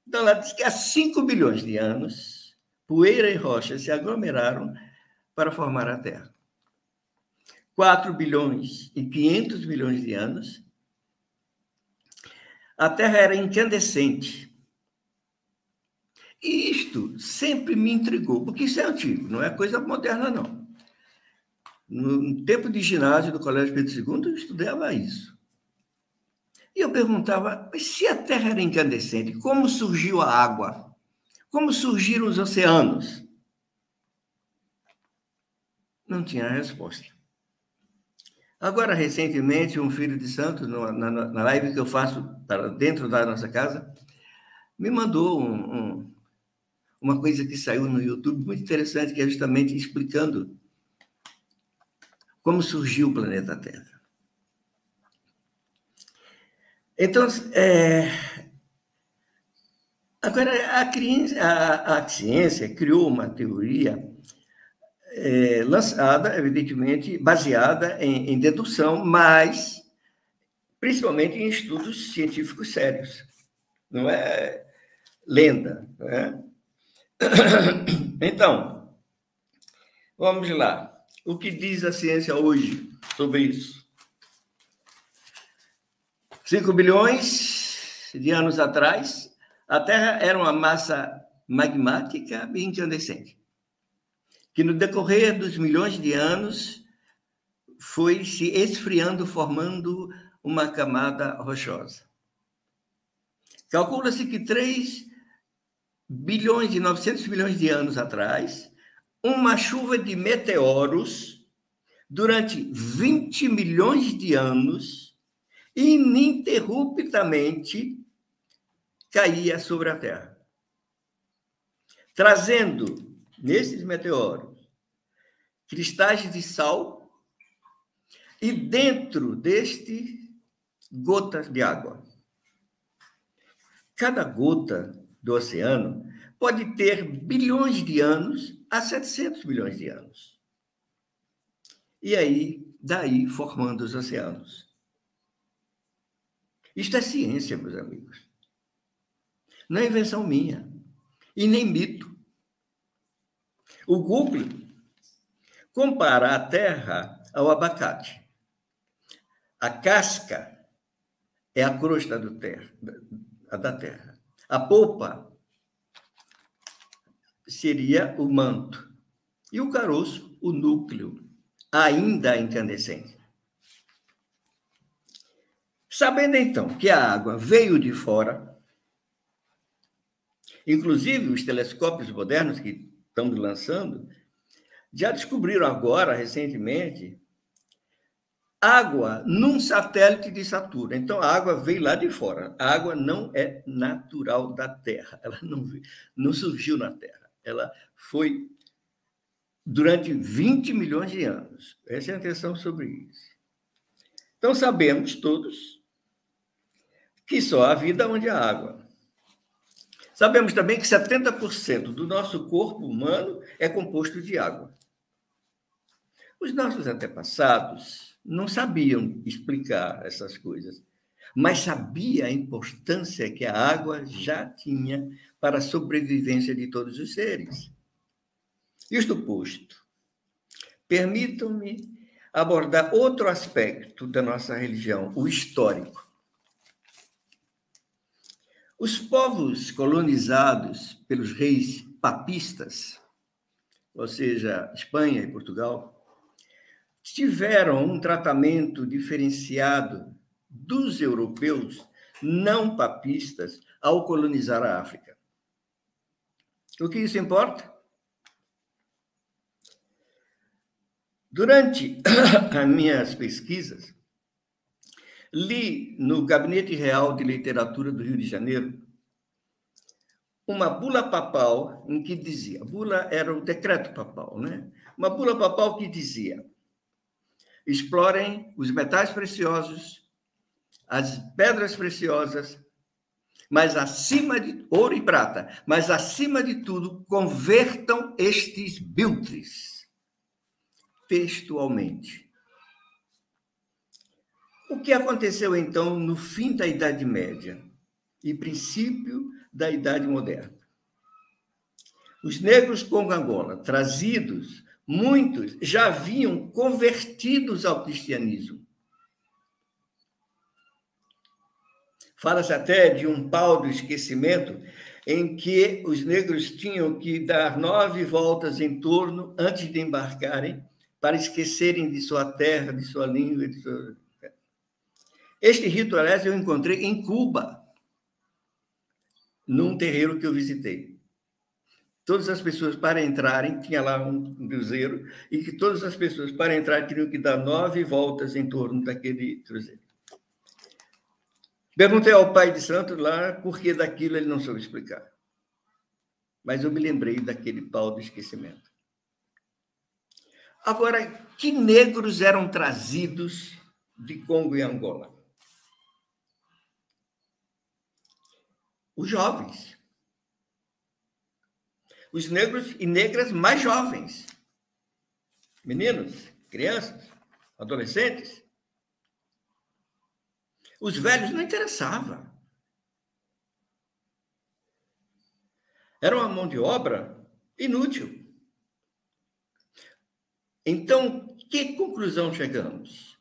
Então, ela diz que há 5 bilhões de anos, poeira e rocha se aglomeraram para formar a Terra. 4 bilhões e 500 milhões de anos, a Terra era incandescente. E isto sempre me intrigou, porque isso é antigo, não é coisa moderna, não. No tempo de ginásio do Colégio Pedro II, eu estudava isso. E eu perguntava, mas se a Terra era incandescente, como surgiu a água? Como surgiram os oceanos? Não tinha resposta. Agora, recentemente, um filho de santo, na live que eu faço para dentro da nossa casa, me mandou uma coisa que saiu no YouTube muito interessante, que é justamente explicando como surgiu o planeta Terra. Então, agora, a ciência criou uma teoria lançada, evidentemente, baseada em dedução, mas principalmente em estudos científicos sérios. Não é lenda, não é? Então, vamos lá. O que diz a ciência hoje sobre isso? 5 bilhões de anos atrás, a Terra era uma massa magmática e incandescente, que no decorrer dos milhões de anos foi se esfriando, formando uma camada rochosa. Calcula-se que 3 bilhões e 900 milhões de anos atrás, uma chuva de meteoros, durante 20 milhões de anos, ininterruptamente caía sobre a Terra, trazendo, nesses meteoros, cristais de sal e, dentro deste, gotas de água. Cada gota do oceano pode ter bilhões de anos a 700 milhões de anos. E aí, daí, formando os oceanos. Isto é ciência, meus amigos. Não é invenção minha. E nem mito. O Google compara a Terra ao abacate. A casca é a crosta da Terra. A polpa seria o manto. E o caroço, o núcleo, ainda incandescente. Sabendo, então, que a água veio de fora, inclusive os telescópios modernos que estamos lançando, já descobriram agora, recentemente, água num satélite de Saturno. Então, a água veio lá de fora. A água não é natural da Terra. Ela não surgiu na Terra. Ela foi durante 20 milhões de anos. Essa é a atenção sobre isso. Então, sabemos todos que só há vida onde há água. Sabemos também que 70% do nosso corpo humano é composto de água. Os nossos antepassados não sabiam explicar essas coisas, mas sabia a importância que a água já tinha para a sobrevivência de todos os seres. Isto posto, permitam-me abordar outro aspecto da nossa religião, o histórico. Os povos colonizados pelos reis papistas, ou seja, Espanha e Portugal, tiveram um tratamento diferenciado dos europeus não papistas ao colonizar a África. O que isso importa? Durante as minhas pesquisas, li no Gabinete Real de Literatura do Rio de Janeiro uma bula papal em que dizia, bula era o decreto papal, né? Uma bula papal que dizia: explorem os metais preciosos, as pedras preciosas, mas acima de ouro e prata, mas acima de tudo, convertam estes biltres textualmente. O que aconteceu então no fim da Idade Média e princípio da Idade Moderna? Os negros congo-Angola, trazidos, muitos já haviam convertidos ao cristianismo. Fala-se até de um pau do esquecimento em que os negros tinham que dar 9 voltas em torno antes de embarcarem para esquecerem de sua terra, de sua língua. De sua... Este rito, aliás, eu encontrei em Cuba, num terreiro que eu visitei. Todas as pessoas, para entrarem, tinha lá um cruzeiro, e que todas as pessoas, para entrar, tinham que dar 9 voltas em torno daquele cruzeiro. Perguntei ao pai de santo lá por que daquilo ele não soube explicar. Mas eu me lembrei daquele pau do esquecimento. Agora, que negros eram trazidos de Congo e Angola? Os jovens. Os negros e negras mais jovens. Meninos, crianças, adolescentes. Os velhos não interessava. Era uma mão de obra inútil. Então, que conclusão chegamos?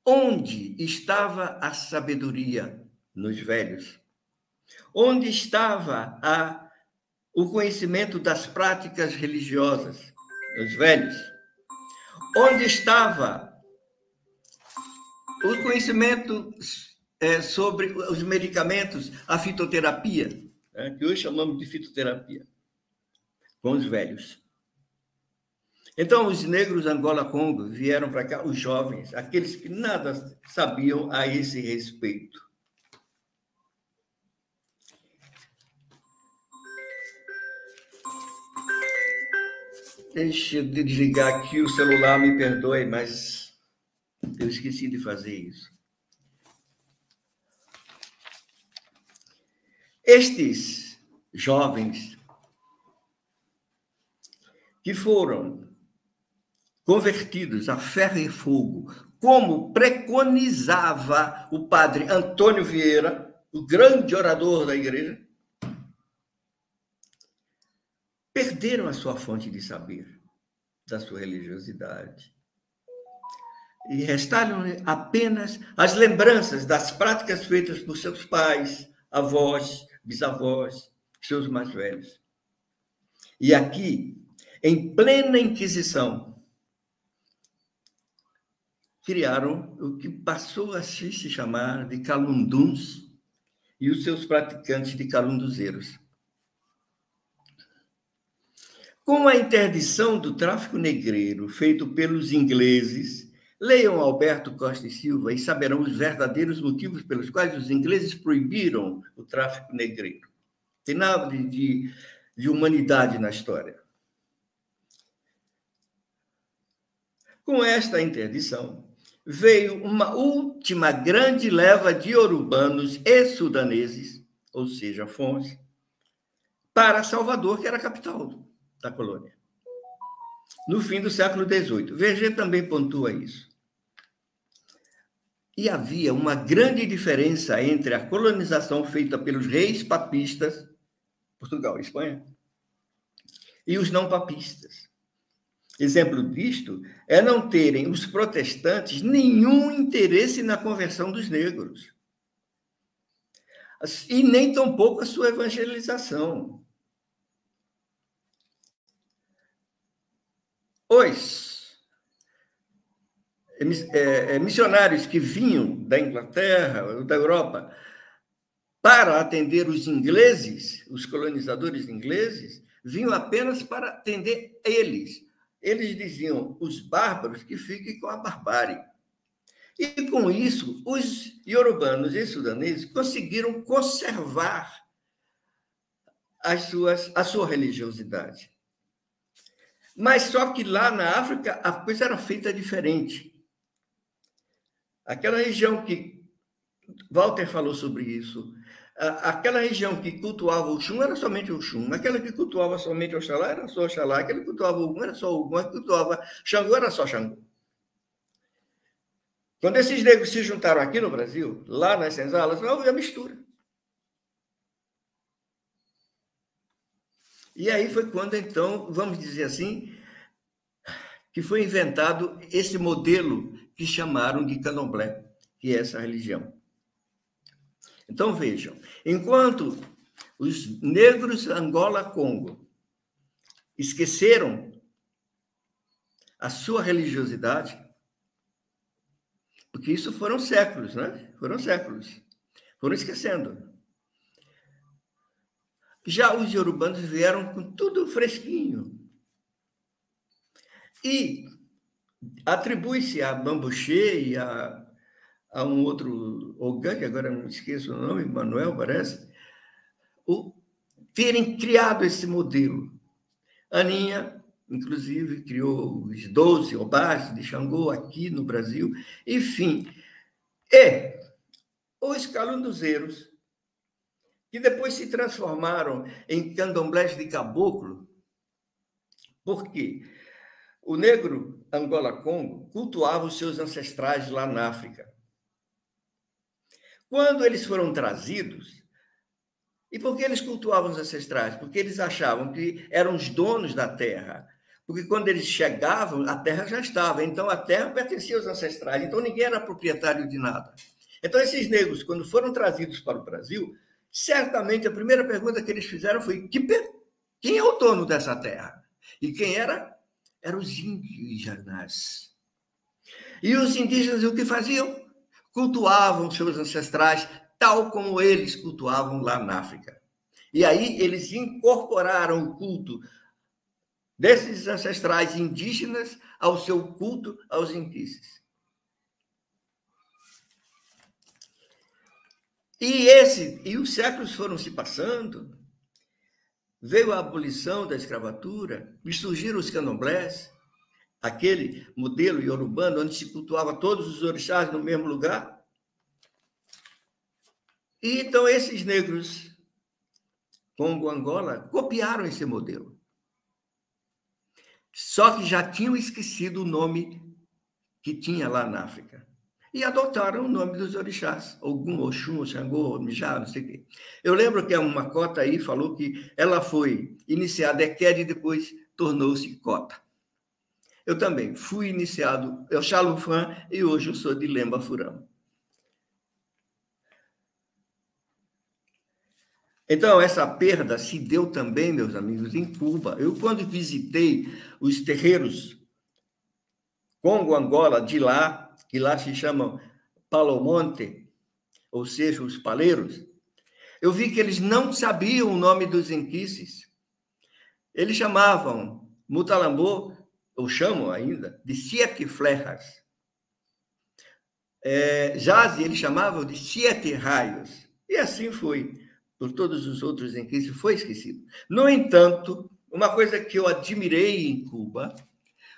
Onde estava a sabedoria nos velhos? Onde estava o conhecimento das práticas religiosas nos velhos? Onde estava o conhecimento sobre os medicamentos, a fitoterapia, que hoje chamamos de fitoterapia, com os velhos? Então, os negros Angola-Congo vieram para cá, os jovens, aqueles que nada sabiam a esse respeito. Deixa eu desligar aqui o celular, me perdoe, mas eu esqueci de fazer isso. Estes jovens que foram convertidos a ferro e fogo, como preconizava o padre Antônio Vieira, o grande orador da igreja, perderam a sua fonte de saber, da sua religiosidade. E restaram apenas as lembranças das práticas feitas por seus pais, avós, bisavós, seus mais velhos. E aqui, em plena Inquisição, criaram o que passou a se chamar de calunduns e os seus praticantes de calunduzeiros. Com a interdição do tráfico negreiro feito pelos ingleses, leiam Alberto Costa e Silva e saberão os verdadeiros motivos pelos quais os ingleses proibiram o tráfico negreiro. Tem nada de humanidade na história. Com esta interdição, veio uma última grande leva de iorubanos e sudaneses, ou seja, Afonso, para Salvador, que era a capital da colônia, no fim do século XVIII. Verger também pontua isso. E havia uma grande diferença entre a colonização feita pelos reis papistas, Portugal e Espanha, e os não papistas. Exemplo disto é não terem os protestantes nenhum interesse na conversão dos negros, e nem tampouco a sua evangelização. Os missionários que vinham da Inglaterra ou da Europa para atender os ingleses, os colonizadores ingleses, vinham apenas para atender eles. Eles diziam, os bárbaros que fiquem com a barbárie. E, com isso, os iorubanos e sudaneses conseguiram conservar a sua religiosidade. Mas só que lá na África a coisa era feita diferente. Aquela região que Walter falou sobre isso, aquela região que cultuava o Xum era somente o Xum, aquela que cultuava somente Oxalá era só Oxalá, aquela que cultuava o Ogum era só Ogum, aquela que cultuava Xangô era só Xangô. Quando esses negros se juntaram aqui no Brasil, lá nas senzalas, houve a mistura. E aí foi quando, então, vamos dizer assim, que foi inventado esse modelo que chamaram de candomblé, que é essa religião. Então, vejam, enquanto os negros Angola-Congo esqueceram a sua religiosidade, porque isso foram séculos, né? Foram séculos. Foram esquecendo. Já os iorubanos vieram com tudo fresquinho. E atribui-se a Bambuxê e a um outro Ogã, que agora não esqueço o nome, Manuel, parece, terem criado esse modelo. Aninha, inclusive, criou os 12 obás de Xangô aqui no Brasil. Enfim, e os calunduzeiros, que depois se transformaram em candomblés de caboclo. Por quê? O negro Angola-Congo cultuava os seus ancestrais lá na África. Quando eles foram trazidos, e por que eles cultuavam os ancestrais? Porque eles achavam que eram os donos da terra. Porque quando eles chegavam, a terra já estava. Então, a terra pertencia aos ancestrais. Então, ninguém era proprietário de nada. Então, esses negros, quando foram trazidos para o Brasil, certamente a primeira pergunta que eles fizeram foi: quem é o dono dessa terra? E quem era? Eram os indígenas. E os indígenas o que faziam? Cultuavam seus ancestrais tal como eles cultuavam lá na África. E aí eles incorporaram o culto desses ancestrais indígenas ao seu culto aos inquices. E os séculos foram se passando, veio a abolição da escravatura, e surgiram os candomblés, aquele modelo iorubano onde se cultuava todos os orixás no mesmo lugar. E então esses negros Congo-Angola copiaram esse modelo. Só que já tinham esquecido o nome que tinha lá na África. E adotaram o nome dos orixás, Ogum, Oxum, Xangô, Mijá, não sei o quê. Eu lembro que uma cota aí falou que ela foi iniciada Ekede e depois tornou-se cota. Eu também fui iniciado Xalufã e hoje eu sou de Lemba Furama. Então, essa perda se deu também, meus amigos, em Cuba. Eu, quando visitei os terreiros Congo-Angola de lá, que lá se chamam Palomonte, ou seja, os paleiros, eu vi que eles não sabiam o nome dos inquices. Eles chamavam Mutalambô, ou chamam ainda, de Siete Flechas. Jazi, eles chamavam de Siete Raios. E assim foi. Por todos os outros inquices, foi esquecido. No entanto, uma coisa que eu admirei em Cuba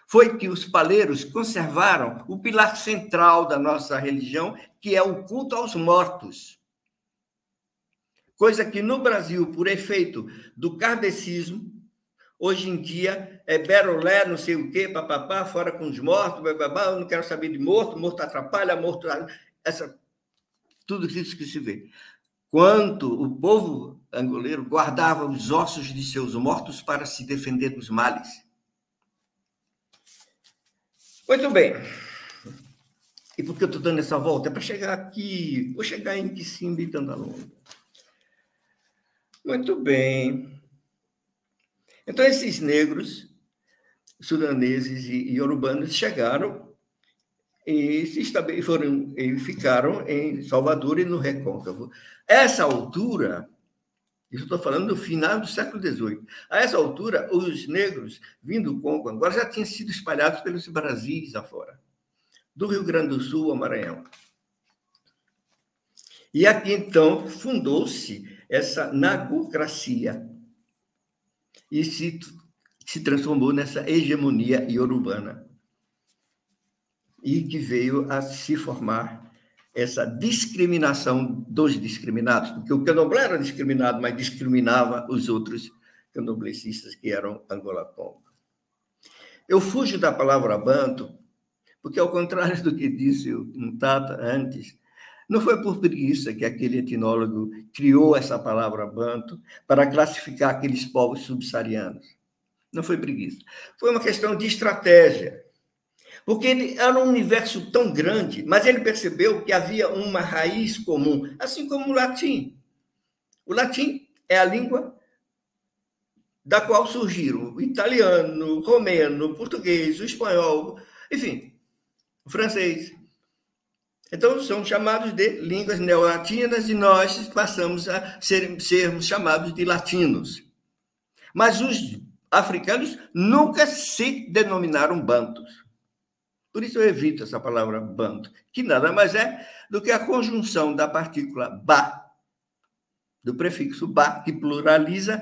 foi que os paleiros conservaram o pilar central da nossa religião, que é o culto aos mortos. Coisa que no Brasil, por efeito do kardecismo, hoje em dia é berolé, não sei o quê, papapá, fora com os mortos, bababá, eu não quero saber de morto, morto atrapalha, morto... Tudo isso que se vê. Quanto o povo angoleiro guardava os ossos de seus mortos para se defender dos males. Muito bem. E por que eu estou dando essa volta? É para chegar aqui. Vou chegar em Quissimba e Tandalonga. Muito bem. Então, esses negros sudaneses e iorubanos chegaram e ficaram em Salvador e no Recôncavo. Essa altura, eu estou falando do final do século XVIII, a essa altura, os negros vindo do Congo, agora já tinham sido espalhados pelos Brasis afora, do Rio Grande do Sul ao Maranhão. E aqui, então, fundou-se essa nagocracia e se transformou nessa hegemonia iorubana e que veio a se formar essa discriminação dos discriminados, porque o candomblé era discriminado, mas discriminava os outros candomblecistas que eram Angola-Congo. Eu fujo da palavra banto, porque, ao contrário do que disse o Tata antes, não foi por preguiça que aquele etnólogo criou essa palavra banto para classificar aqueles povos subsaarianos. Não foi preguiça. Foi uma questão de estratégia. Porque ele era um universo tão grande, mas ele percebeu que havia uma raiz comum, assim como o latim. O latim é a língua da qual surgiram o italiano, o romeno, o português, o espanhol, enfim, o francês. Então, são chamados de línguas neolatinas e nós passamos a sermos chamados de latinos. Mas os africanos nunca se denominaram bantos. Por isso eu evito essa palavra banto, que nada mais é do que a conjunção da partícula ba, do prefixo ba, que pluraliza,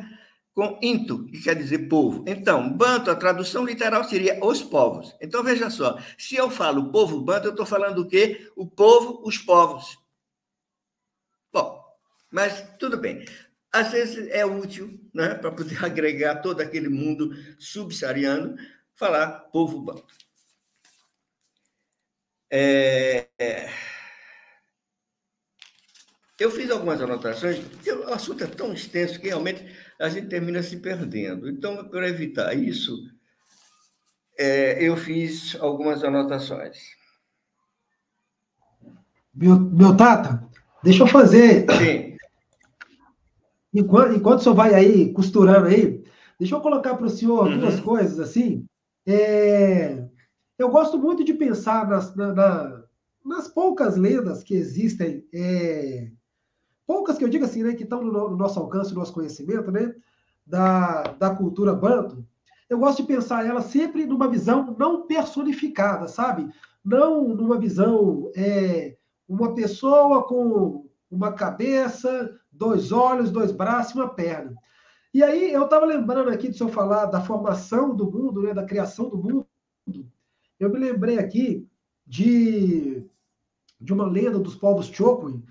com into, que quer dizer povo. Então, banto, a tradução literal seria os povos. Então, veja só, se eu falo povo banto, eu estou falando o quê? O povo, os povos. Bom, mas tudo bem. Às vezes é útil, né, para poder agregar todo aquele mundo subsaariano, falar povo banto. Eu fiz algumas anotações, porque o assunto é tão extenso que realmente a gente termina se perdendo. Então, para evitar isso, eu fiz algumas anotações. Meu Tata, deixa eu fazer. Sim. Enquanto o senhor vai aí costurando aí, deixa eu colocar para o senhor duas coisas assim. Eu gosto muito de pensar nas poucas lendas que existem, poucas que eu digo assim, né, que estão no nosso alcance, no nosso conhecimento, né, da cultura banto. Eu gosto de pensar ela sempre numa visão não personificada, sabe? Não numa visão, uma pessoa com uma cabeça, 2 olhos, 2 braços e uma perna. E aí eu estava lembrando aqui de senhor falar da formação do mundo, né, da criação do mundo. Eu me lembrei aqui de uma lenda dos povos Chokwe,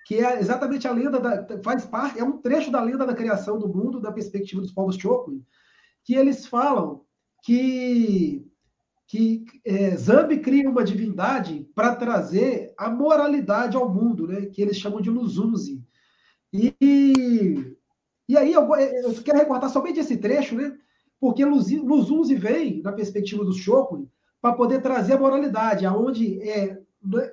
que é exatamente a lenda, faz parte, é um trecho da lenda da criação do mundo, da perspectiva dos povos Chokwe, que eles falam que Zambi cria uma divindade para trazer a moralidade ao mundo, né, que eles chamam de Luzunzi. E aí eu quero recortar somente esse trecho, né, porque Luzunzi vem, na perspectiva dos Chokwe, para poder trazer a moralidade, aonde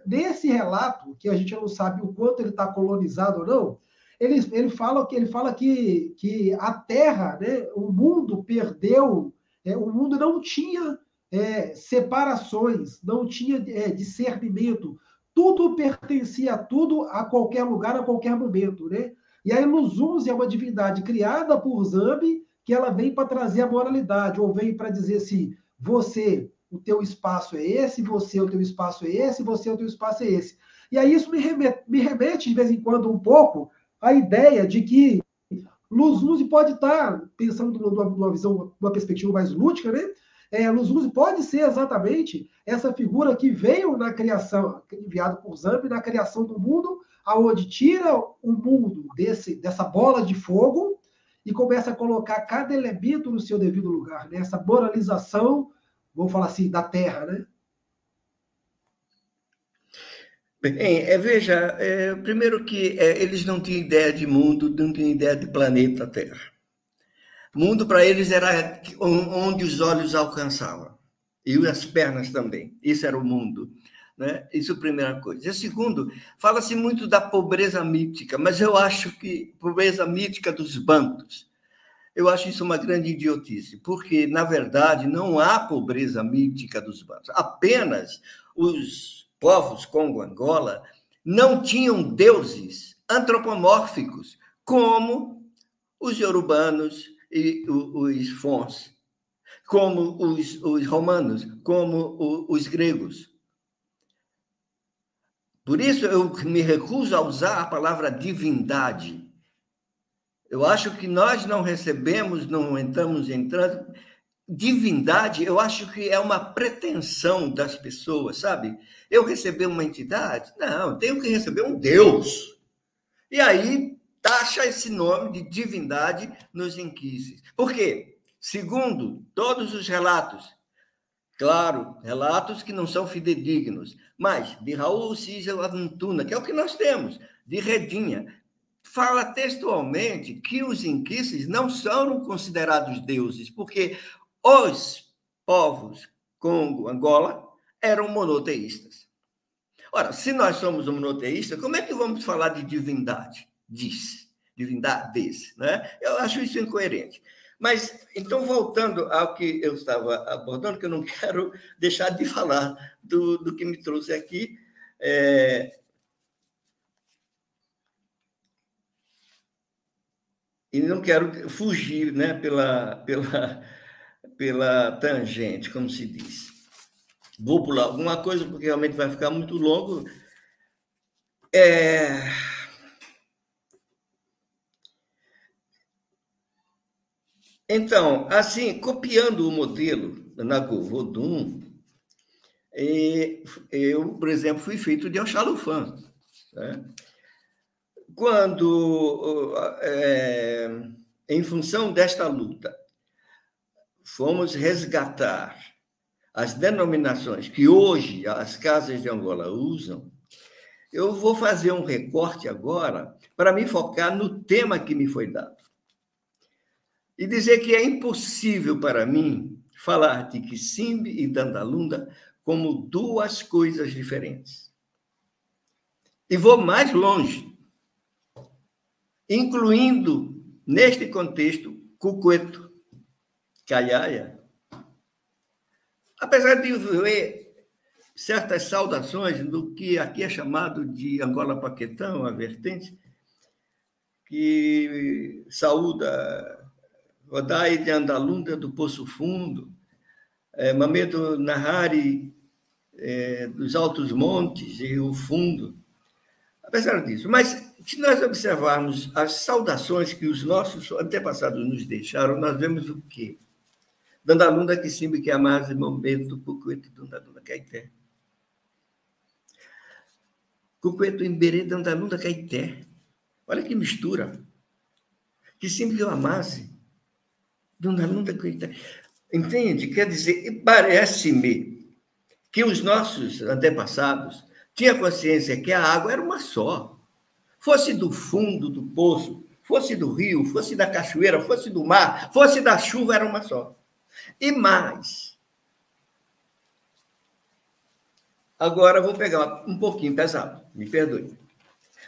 nesse relato, que a gente não sabe o quanto ele está colonizado ou não, ele fala que a Terra, né, o mundo perdeu, o mundo não tinha separações, não tinha discernimento, tudo pertencia a tudo, a qualquer lugar, a qualquer momento, né? E aí Luzunzi é uma divindade criada por Zambi, que ela vem para trazer a moralidade, ou vem para dizer assim, você, o teu espaço é esse, você, o teu espaço é esse, você, o teu espaço é esse. E aí isso me remete, de vez em quando, um pouco, à ideia de que Luzunzi pode estar, pensando numa visão, numa perspectiva mais lúdica, né? Luzunzi pode ser exatamente essa figura que veio na criação, enviada por Zambi, na criação do mundo, aonde tira o mundo dessa bola de fogo e começa a colocar cada elemento no seu devido lugar, né? Essa moralização, vamos falar assim, da Terra, né? Bem, veja, primeiro que eles não tinham ideia de mundo, não tinham ideia de planeta Terra. Mundo para eles era onde os olhos alcançavam, e as pernas também. Isso era o mundo, né? Isso é a primeira coisa. E segundo, fala-se muito da pobreza mítica, mas eu acho que pobreza mítica dos bantos, eu acho isso uma grande idiotice, porque, na verdade, não há pobreza mítica dos bantos, apenas os povos Congo-Angola não tinham deuses antropomórficos como os iorubanos e os fons, como os romanos, como os gregos. Por isso, eu me recuso a usar a palavra divindade. Eu acho que nós não recebemos, não entramos entrando. Divindade, eu acho que é uma pretensão das pessoas, sabe? Eu receber uma entidade? Não, tenho que receber um Deus. E aí, taxa esse nome de divindade nos inquices. Por quê? Segundo todos os relatos, claro, relatos que não são fidedignos, mas de Raul Cícero Avantuna, que é o que nós temos, de Redinha, fala textualmente que os inquices não são considerados deuses, porque os povos Congo, Angola, eram monoteístas. Ora, se nós somos monoteístas, como é que vamos falar de divindade? Divindades, né? Eu acho isso incoerente. Mas, então, voltando ao que eu estava abordando, que eu não quero deixar de falar do que me trouxe aqui, e não quero fugir, né, pela tangente, como se diz. Vou pular alguma coisa, porque realmente vai ficar muito longo. Então, assim, copiando o modelo Nago-Vodun, eu, por exemplo, fui feito de Oxalufã, né? Quando, em função desta luta, fomos resgatar as denominações que hoje as casas de Angola usam, eu vou fazer um recorte agora para me focar no tema que me foi dado. E dizer que é impossível para mim falar de Kisimbe e Dandalunda como duas coisas diferentes. E vou mais longe, incluindo, neste contexto, Cucueto, Caiaia. Apesar de ver certas saudações do que aqui é chamado de Angola-Paquetão, a vertente, que saúda Odai de Andalunda do Poço Fundo, Mamedo Nahari dos Altos Montes e o Fundo. Apesar disso, mas se nós observarmos as saudações que os nossos antepassados nos deixaram, nós vemos o quê? Dandalunda Kisimbe que amase Momento Cucueto Dandalunda Caeté. Cucueto Emberê Dandalunda Caeté. Olha que mistura. Kisimbe que amase Dandalunda Caeté. Entende? Quer dizer, parece-me que os nossos antepassados tinham consciência que a água era uma só. Fosse do fundo do poço, fosse do rio, fosse da cachoeira, fosse do mar, fosse da chuva, era uma só. E mais. Agora vou pegar um pouquinho pesado, me perdoe.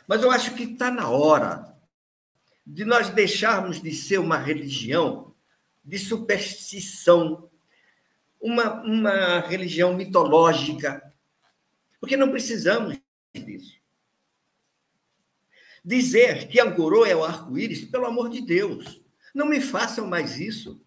Mas eu acho que está na hora de nós deixarmos de ser uma religião de superstição, uma religião mitológica, porque não precisamos disso. Dizer que Angorô é o arco-íris, pelo amor de Deus, não me façam mais isso.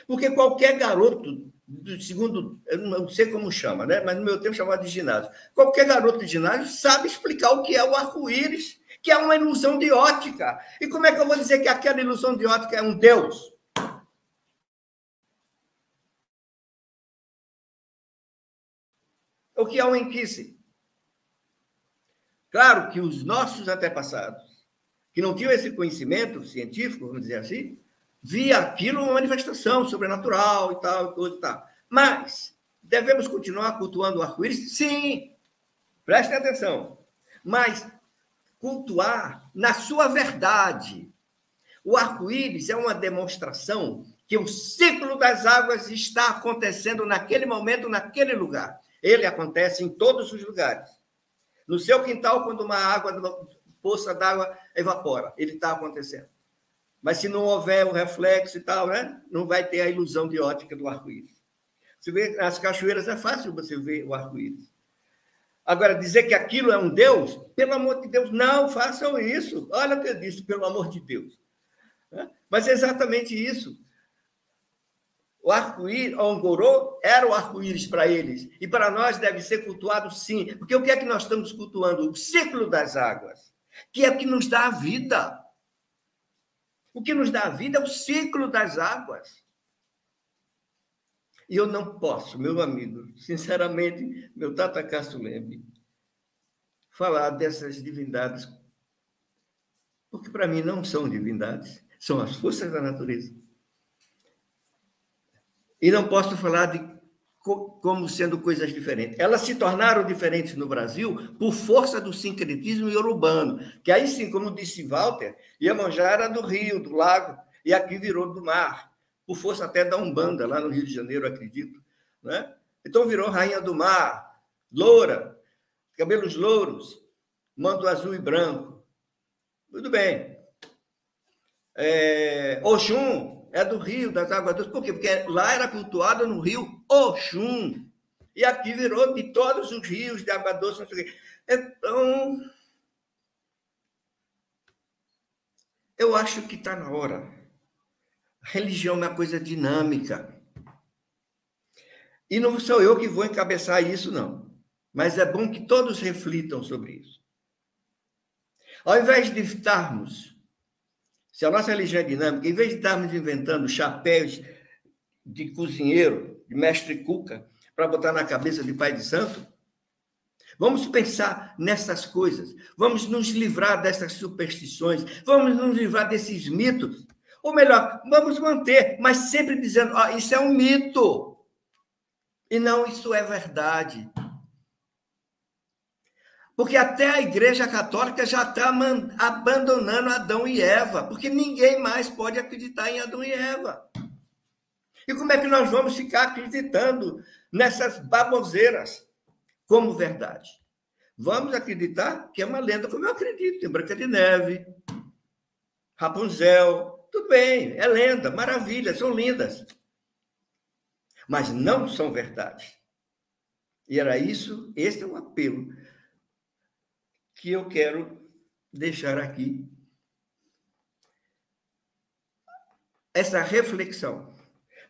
Porque qualquer garoto, segundo, eu não sei como chama, né? Mas no meu tempo chamava de ginásio, qualquer garoto de ginásio sabe explicar o que é o arco-íris, que é uma ilusão de ótica. E como é que eu vou dizer que aquela ilusão de ótica é um Deus? O que é um enquice? Claro que os nossos antepassados, que não tinham esse conhecimento científico, vamos dizer assim, via aquilo uma manifestação sobrenatural e tal, coisa e tal. Mas devemos continuar cultuando o arco-íris? Sim, prestem atenção. Mas cultuar na sua verdade. O arco-íris é uma demonstração que o ciclo das águas está acontecendo naquele momento, naquele lugar. Ele acontece em todos os lugares. No seu quintal, quando uma poça d'água evapora, ele está acontecendo. Mas se não houver o reflexo e tal, né, não vai ter a ilusão de ótica do arco-íris. Você vê, nas cachoeiras é fácil você ver o arco-íris. Agora, dizer que aquilo é um Deus, pelo amor de Deus, não façam isso. Olha o que eu disse, pelo amor de Deus. Mas é exatamente isso. O arco-íris, o Ongorô, era o arco-íris para eles. E para nós deve ser cultuado sim. Porque o que é que nós estamos cultuando? O ciclo das águas, que é o que nos dá a vida. O que nos dá a vida é o ciclo das águas. E eu não posso, meu amigo, sinceramente, meu Tata Caçulembe, falar dessas divindades, porque para mim não são divindades, são as forças da natureza. E não posso falar de como sendo coisas diferentes. Elas se tornaram diferentes no Brasil por força do sincretismo iorubano, que aí sim, como disse Walter, Iemanjá era do rio, do lago, e aqui virou do mar, por força até da Umbanda, lá no Rio de Janeiro, acredito. Né? Então virou rainha do mar, loura, cabelos louros, manto azul e branco. Tudo bem. Oxum é do rio, das águas doces. Por quê? Porque lá era cultuado no rio Oxum. E aqui virou de todos os rios de água doce. Não sei o quê. Então, eu acho que está na hora. A religião é uma coisa dinâmica. E não sou eu que vou encabeçar isso, não. Mas é bom que todos reflitam sobre isso. Ao invés de estarmos, se a nossa religião é dinâmica, em vez de estarmos inventando chapéus de cozinheiro, de mestre cuca, para botar na cabeça de pai de santo, vamos pensar nessas coisas. Vamos nos livrar dessas superstições. Vamos nos livrar desses mitos. Ou melhor, vamos manter, mas sempre dizendo, isso é um mito. E não, isso é verdade. Porque até a Igreja Católica já está abandonando Adão e Eva, porque ninguém mais pode acreditar em Adão e Eva. E como é que nós vamos ficar acreditando nessas baboseiras como verdade? Vamos acreditar que é uma lenda, como eu acredito, em Branca de Neve, Rapunzel. Tudo bem, é lenda, maravilha, são lindas. Mas não são verdade. E era isso, esse é o apelo que eu quero deixar aqui. Essa reflexão.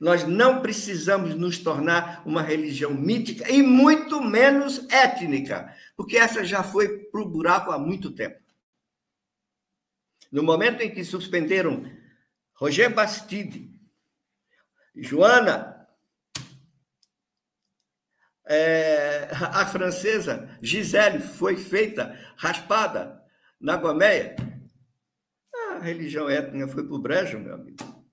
Nós não precisamos nos tornar uma religião mítica e muito menos étnica, porque essa já foi para o buraco há muito tempo. No momento em que suspenderam Roger Bastide, Joana, a francesa Gisele foi feita, raspada na Guameia, a religião étnica foi para o brejo, meu amigo.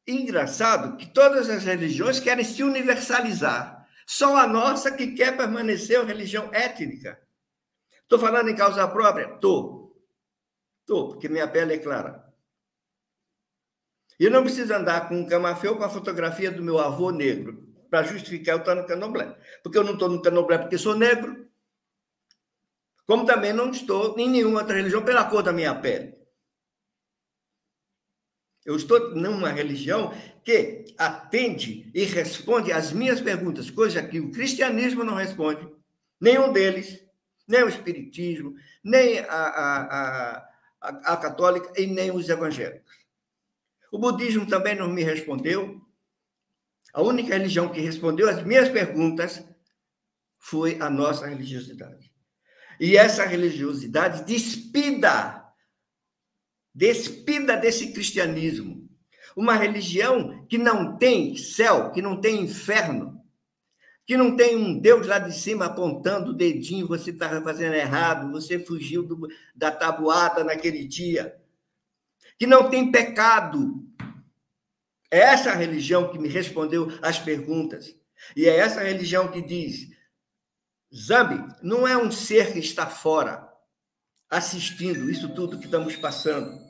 Engraçado que todas as religiões querem se universalizar. Só a nossa que quer permanecer uma religião étnica. Estou falando em causa própria? Estou, porque minha pele é clara. E eu não preciso andar com um camafeu com a fotografia do meu avô negro para justificar eu estar no candomblé. Porque eu não estou no candomblé porque sou negro, como também não estou em nenhuma outra religião pela cor da minha pele. Eu estou numa religião que atende e responde às minhas perguntas, coisa que o cristianismo não responde, nenhum deles, nem o espiritismo, nem a católica e nem os evangélicos. O budismo também não me respondeu. A única religião que respondeu às minhas perguntas foi a nossa religiosidade. E essa religiosidade despida desse cristianismo. Uma religião que não tem céu, que não tem inferno, que não tem um Deus lá de cima apontando o dedinho, você está fazendo errado, você fugiu da tabuada naquele dia, que não tem pecado. É essa religião que me respondeu às perguntas. E é essa religião que diz, Zambi não é um ser que está fora, assistindo isso tudo que estamos passando.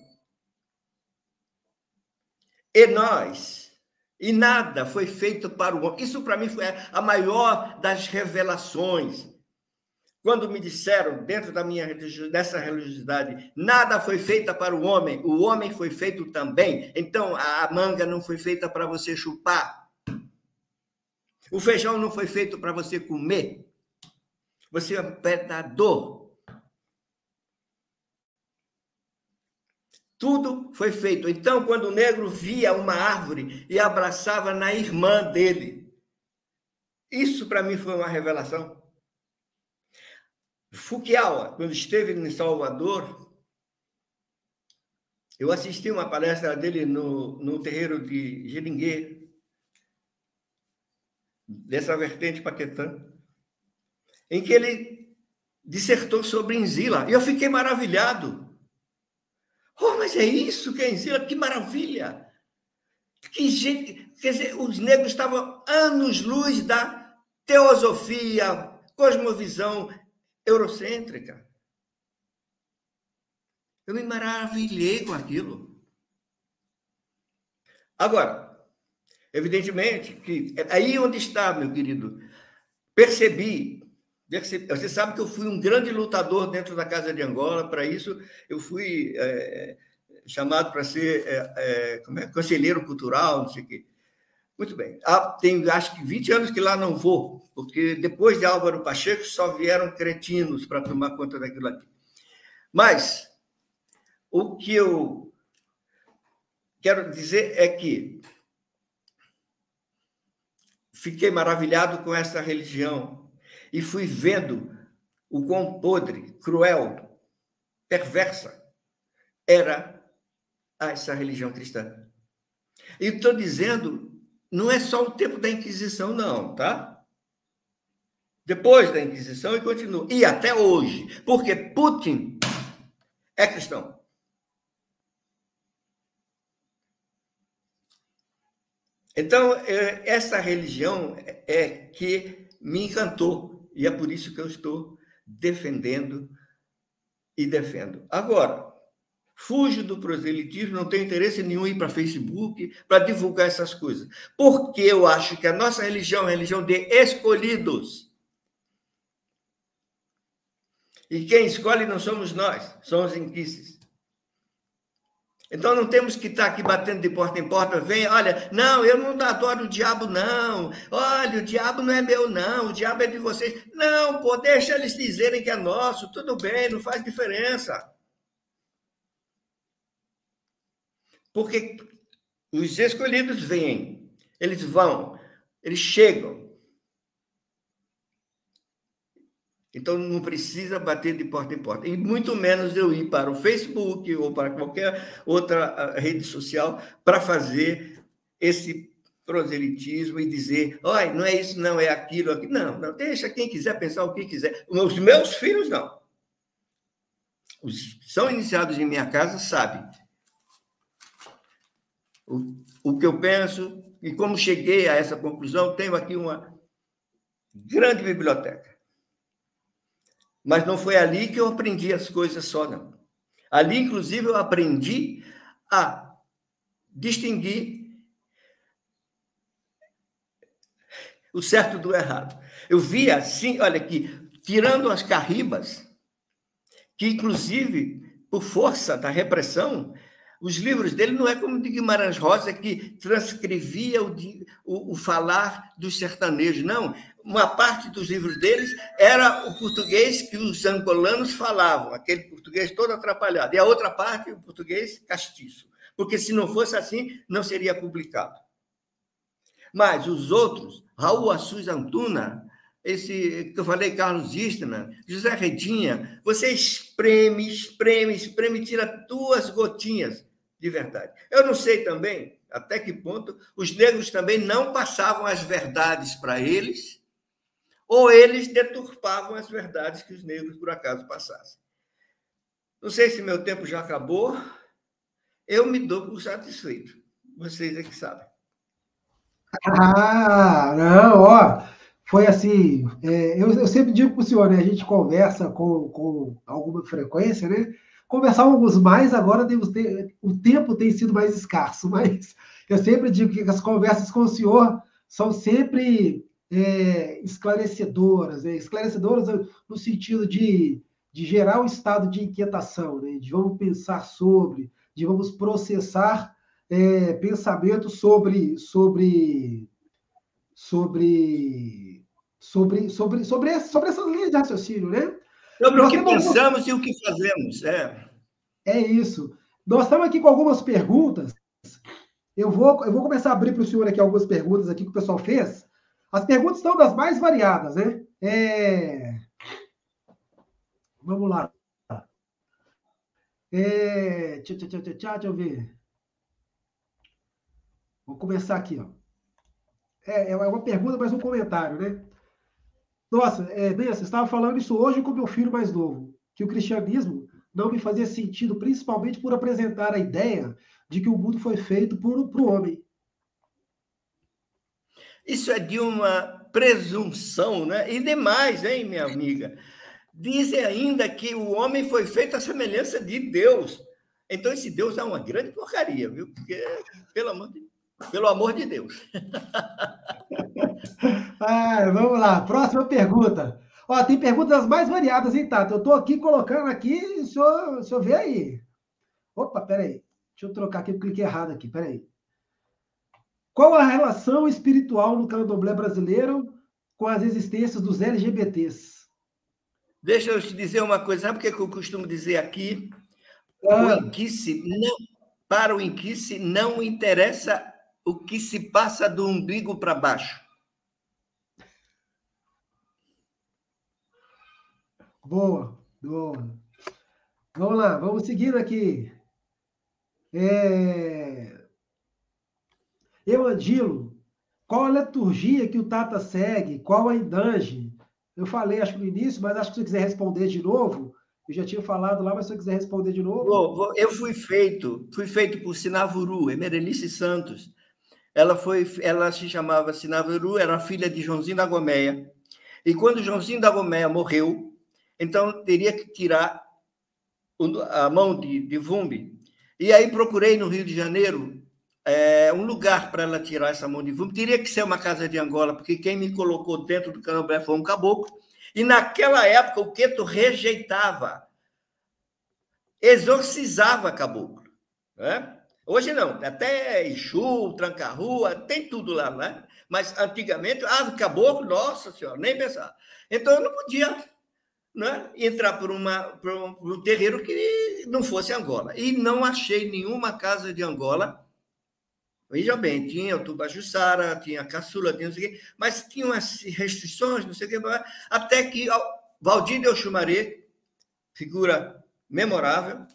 E nós, e nada foi feito para o homem. Isso, para mim, foi a maior das revelações. Quando me disseram, dentro dessa religiosidade, nada foi feito para o homem foi feito também. Então, a manga não foi feita para você chupar. O feijão não foi feito para você comer. Você é um predador. Tudo foi feito. Então, quando o negro via uma árvore e abraçava na irmã dele, isso para mim foi uma revelação. Fukuyama, quando esteve em Salvador, eu assisti uma palestra dele no terreiro de Jeringuê, dessa vertente Paquetã, em que ele dissertou sobre Enzila. E eu fiquei maravilhado. Oh, mas é isso que é Enzila? Que maravilha! Que gente... Quer dizer, os negros estavam anos-luz da teosofia, cosmovisão eurocêntrica. Eu me maravilhei com aquilo. Agora, evidentemente que... Aí onde está, meu querido? Percebi. Você sabe que eu fui um grande lutador dentro da Casa de Angola. Para isso, eu fui chamado para ser conselheiro cultural, não sei o quê. Muito bem. Tem, acho que 20 anos que lá não vou, porque depois de Álvaro Pacheco só vieram cretinos para tomar conta daquilo aqui. Mas o que eu quero dizer é que fiquei maravilhado com essa religião e fui vendo o quão podre, cruel, perversa era essa religião cristã. E estou dizendo, não é só o tempo da Inquisição, não, tá? Depois da Inquisição e continua. E até hoje, porque Putin é cristão. Então, essa religião é que me encantou. E é por isso que eu estou defendendo e defendo. Agora, fujo do proselitismo, não tenho interesse nenhum em ir para Facebook para divulgar essas coisas. Porque eu acho que a nossa religião é a religião de escolhidos. E quem escolhe não somos nós, são os inquices. Então, não temos que estar aqui batendo de porta em porta, vem, olha, não, eu não adoro o diabo, não. Olha, o diabo não é meu, não, o diabo é de vocês. Não, pô, deixa eles dizerem que é nosso, tudo bem, não faz diferença. Porque os escolhidos vêm, eles vão, eles chegam. Então, não precisa bater de porta em porta. E muito menos eu ir para o Facebook ou para qualquer outra rede social para fazer esse proselitismo e dizer, olha, não é isso, não é aquilo. Não, não, deixa quem quiser pensar o que quiser. Os meus filhos, não. Os que são iniciados em minha casa sabem o que eu penso e como cheguei a essa conclusão. Tenho aqui uma grande biblioteca. Mas não foi ali que eu aprendi as coisas só, não. Ali, inclusive, eu aprendi a distinguir o certo do errado. Eu via assim, olha aqui, tirando as carribas, que, inclusive, por força da repressão, os livros dele não é como o de Guimarães Rosa, que transcrevia o falar dos sertanejos, não. Uma parte dos livros deles era o português que os angolanos falavam, aquele português todo atrapalhado, e a outra parte, o português castiço, porque se não fosse assim, não seria publicado. Mas os outros, Raul Assus Antuna, esse que eu falei, Carlos Istman, José Redinha, você espreme, tira 2 gotinhas de verdade. Eu não sei também até que ponto os negros também não passavam as verdades para eles, ou eles deturpavam as verdades que os negros, por acaso, passassem. Não sei se meu tempo já acabou, eu me dou por satisfeito. Vocês é que sabem. Ah, não, ó, foi assim, eu sempre digo para o senhor, né, a gente conversa com alguma frequência, né? Conversávamos mais, agora o tempo tem sido mais escasso, mas eu sempre digo que as conversas com o senhor são sempre esclarecedoras, né? Esclarecedoras no sentido de gerar um estado de inquietação, né? De vamos pensar sobre, de vamos processar pensamentos sobre sobre essas linhas de raciocínio, né? Sobre o que pensamos e o que fazemos. É isso. Nós estamos aqui com algumas perguntas. Eu vou começar a abrir para o senhor aqui algumas perguntas aqui que o pessoal fez. As perguntas estão das mais variadas, né? Vamos lá. Deixa eu ver. Vou começar aqui, ó. É uma pergunta, mas um comentário, né? Nossa, você estava falando isso hoje com meu filho mais novo, que o cristianismo não me fazia sentido, principalmente por apresentar a ideia de que o mundo foi feito para o homem. Isso é de uma presunção, né? E demais, hein, minha amiga? Dizem ainda que o homem foi feito à semelhança de Deus. Então, esse Deus é uma grande porcaria, viu? Porque, pelo amor de Deus. Vamos lá, próxima pergunta. Ó, tem perguntas mais variadas, hein, Tato? Eu estou aqui colocando aqui, o senhor vê aí. Opa, peraí. Deixa eu trocar aqui, eu cliquei errado aqui, peraí. Qual a relação espiritual no candomblé brasileiro com as existências dos LGBTs? Deixa eu te dizer uma coisa, sabe o que eu costumo dizer aqui? Para o inquice não interessa o que se passa do umbigo para baixo. Boa. Vamos lá, vamos seguindo aqui. Evandilo, qual a liturgia que o Tata segue? Qual a Indange? Eu falei, acho que no início, mas acho que se você quiser responder de novo, eu já tinha falado lá, mas se você quiser responder de novo... Eu fui feito por Sinavuru, Emerenice Santos. Ela se chamava Sinavuru, era filha de Joãozinho da Gomeia. E quando Joãozinho da Gomeia morreu, então teria que tirar a mão de Vumbi. E aí procurei no Rio de Janeiro um lugar para ela tirar essa mão de Vumbi. Teria que ser uma casa de Angola, porque quem me colocou dentro do candomblé foi um caboclo. E naquela época o Queto rejeitava, exorcizava caboclo. Né? Hoje não, até Exu, Tranca-Rua, tem tudo lá, né? Mas antigamente, caboclo, nossa senhora, nem pensar. Então eu não podia, né, entrar por um terreiro que não fosse Angola. E não achei nenhuma casa de Angola. Veja bem, tinha o Tubajussara, tinha a Caçula, tinha não sei o quê, mas tinha umas restrições, não sei o quê, até que Valdir de Oxumaré, figura memorável,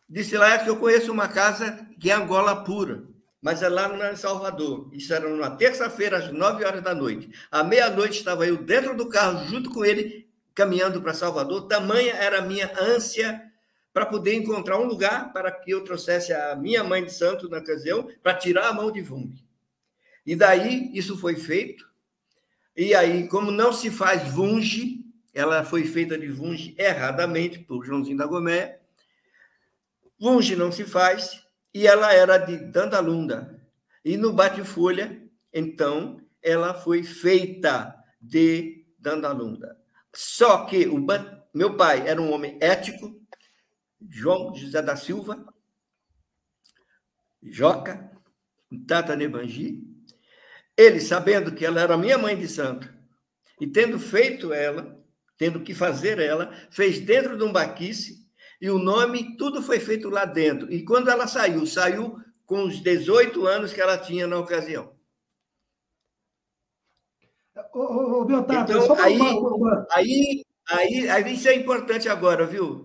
disse lá que eu conheço uma casa que é Angola pura, mas é lá em Salvador. Isso era numa terça-feira, às 9h da noite. À meia-noite estava eu dentro do carro, junto com ele, caminhando para Salvador. Tamanha era a minha ânsia para poder encontrar um lugar para que eu trouxesse a minha mãe de santo na ocasião, para tirar a mão de Vumbi. E daí isso foi feito. E aí, como não se faz Vunge, ela foi feita de Vunge erradamente por Joãozinho da Gomeia. Vunge não se faz, e ela era de Dandalunda. E no bate-folha, então, ela foi feita de Dandalunda. Só que meu pai era um homem ético, João José da Silva, Joca, Tata Nebangi, ele, sabendo que ela era minha mãe de santo, e tendo feito ela, tendo que fazer ela, fez dentro de um baquice, e o nome, tudo foi feito lá dentro. E quando ela saiu com os 18 anos que ela tinha na ocasião. Meu Tato, então, só aí, isso é importante agora, viu?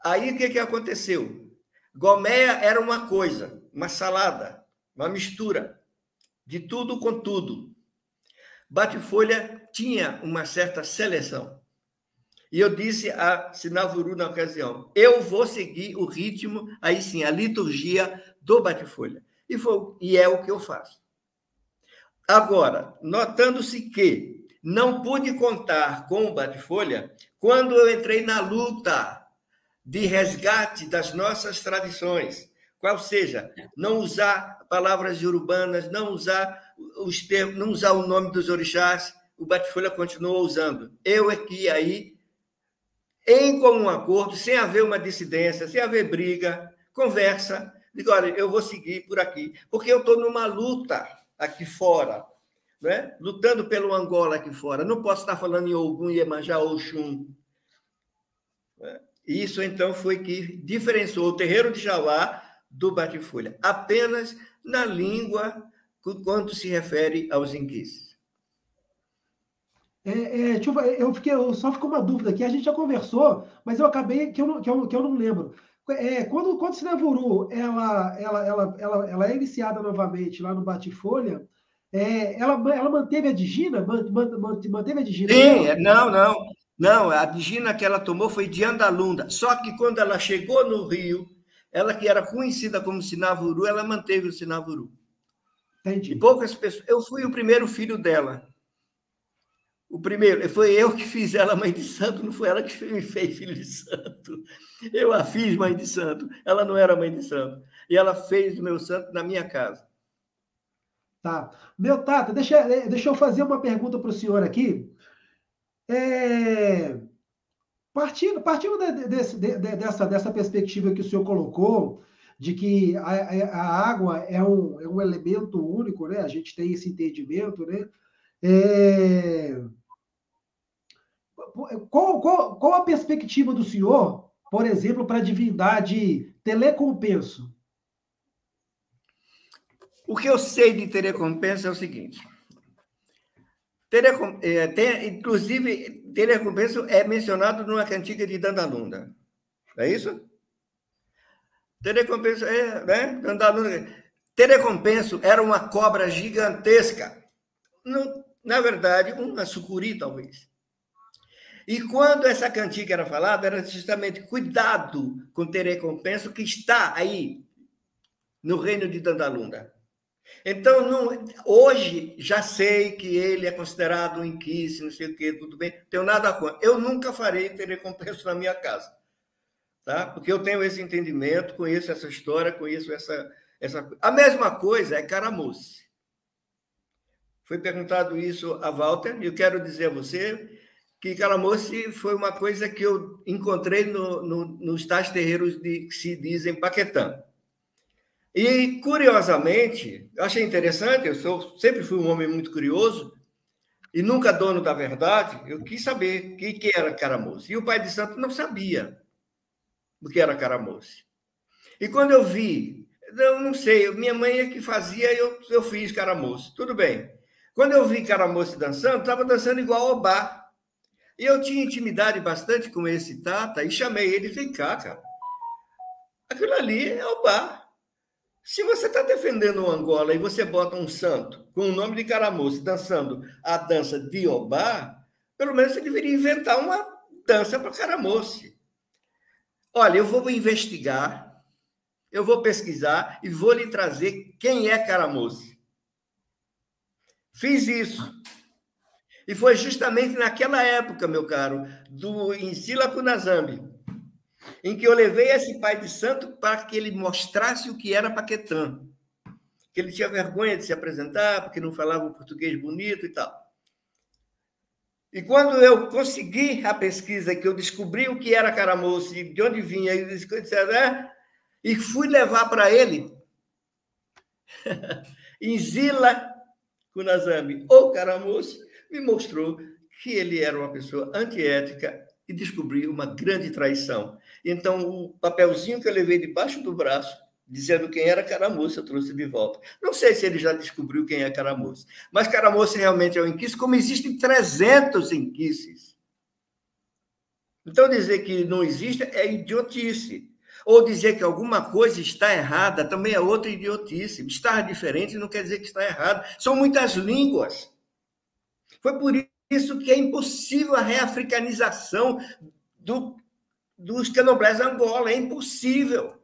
Aí, o que aconteceu? Gomeia era uma coisa, uma salada, uma mistura de tudo com tudo. Bate-folha tinha uma certa seleção. E eu disse a Sinavuru na ocasião, eu vou seguir o ritmo, aí sim, a liturgia do bate-folha. E é o que eu faço. Agora, notando-se que não pude contar com o bate-folha quando eu entrei na luta de resgate das nossas tradições, qual seja, não usar palavras urbanas, não usar os termos, não usar o nome dos orixás, o bate-folha continuou usando. Eu aqui, aí, em comum acordo, sem haver uma dissidência, sem haver briga, conversa, digo, olha, eu vou seguir por aqui, porque eu estou numa luta aqui fora, né? Lutando pelo Angola aqui fora. Não posso estar falando em Ogum, Iemanjá ou Oxum. Né? Isso, então, foi que diferenciou o terreiro de Jauá do Bate-Folha, apenas na língua quando se refere aos inquices. Eu só ficou uma dúvida aqui. A gente já conversou, mas eu acabei que eu não lembro. Quando Sinavuru ela é iniciada novamente lá no Bate-Folha, ela manteve a Digina? Manteve a Digina? Sim, não. A Digina que ela tomou foi de Andalunda. Só que quando ela chegou no Rio, ela que era conhecida como Sinavuru, ela manteve o Sinavuru. Entendi. E poucas pessoas. Eu fui o primeiro filho dela. O primeiro, foi eu que fiz ela mãe de santo, não foi ela que me fez filho de santo. Eu a fiz mãe de santo, ela não era mãe de santo. E ela fez o meu santo na minha casa. Tá. Meu Tata, deixa eu fazer uma pergunta para o senhor aqui. Partindo dessa perspectiva que o senhor colocou, de que a água é um elemento único, né? A gente tem esse entendimento, né? Qual a perspectiva do senhor, por exemplo, para a divindade Telecompenso? O que eu sei de Telecompenso é o seguinte. Inclusive, Telecompenso é mencionado numa cantiga de Dandalunda. É isso? Telecompenso, né? Dandalunda. Telecompenso era uma cobra gigantesca. Na verdade, uma sucuri, talvez. E quando essa cantiga era falada, era justamente cuidado com Telecompenso, que está aí no reino de Dandalunda. Então, hoje, já sei que ele é considerado um inquice, não sei o quê, tudo bem, não tenho nada contra. Eu nunca farei Telecompenso na minha casa, tá? Porque eu tenho esse entendimento, conheço essa história, conheço essa... A mesma coisa é Caramuce. Foi perguntado isso a Walter, e eu quero dizer a você que Caramuce foi uma coisa que eu encontrei nos tais terreiros que se dizem Paquetã. E, curiosamente, eu achei interessante, sempre fui um homem muito curioso e nunca dono da verdade, eu quis saber o que era Caramuce. E o pai de santo não sabia o que era Caramuce. E quando eu vi, eu não sei, minha mãe é que fazia, eu fiz Caramuce, tudo bem. Quando eu vi Caramuce dançando, estava dançando igual ao Obá. E eu tinha intimidade bastante com esse Tata e chamei ele e vem cá, cara. Aquilo ali é Obá. Se você está defendendo o Angola e você bota um santo com o nome de Caramuce dançando a dança de Obá, pelo menos você deveria inventar uma dança para Caramuce. Olha, eu vou investigar, eu vou pesquisar e vou lhe trazer quem é Caramuce. Fiz isso. E foi justamente naquela época, meu caro, do Nsila Kunazambi, em que eu levei esse pai de santo para que ele mostrasse o que era Paquetã. Que ele tinha vergonha de se apresentar, porque não falava um português bonito e tal. E quando eu consegui a pesquisa, que eu descobri o que era Caramuce, de onde vinha, e fui levar para ele, Nsila Kunazambi, ou Caramuce, me mostrou que ele era uma pessoa antiética e descobriu uma grande traição. Então, o papelzinho que eu levei debaixo do braço, dizendo quem era Caramuce, eu trouxe de volta. Não sei se ele já descobriu quem é Caramuce, mas Caramuce realmente é um inquice, como existem 300 inquices. Então, dizer que não existe é idiotice. Ou dizer que alguma coisa está errada também é outra idiotice. Estar diferente não quer dizer que está errado. São muitas línguas. Foi por isso que é impossível a reafricanização dos candomblés da Angola. É impossível.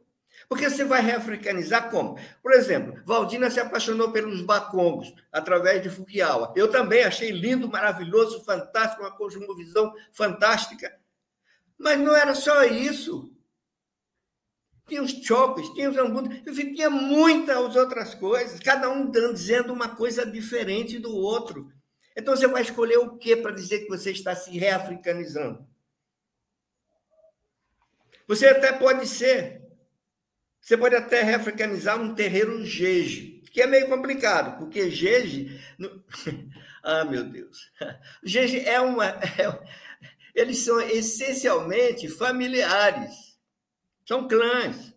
Porque você vai reafricanizar como? Por exemplo, Valdina se apaixonou pelos bacongos, através de Fukiawa. Eu também achei lindo, maravilhoso, fantástico, uma cosmovisão fantástica. Mas não era só isso. Tinha os chocos, tinha os ambundos, enfim, tinha muitas outras coisas, cada um dizendo uma coisa diferente do outro. Então, você vai escolher o quê para dizer que você está se reafricanizando? Você até pode ser Você pode até reafricanizar um terreiro jeje, que é meio complicado, porque jeje... Ah, meu Deus! Jeje eles são essencialmente familiares, são clãs.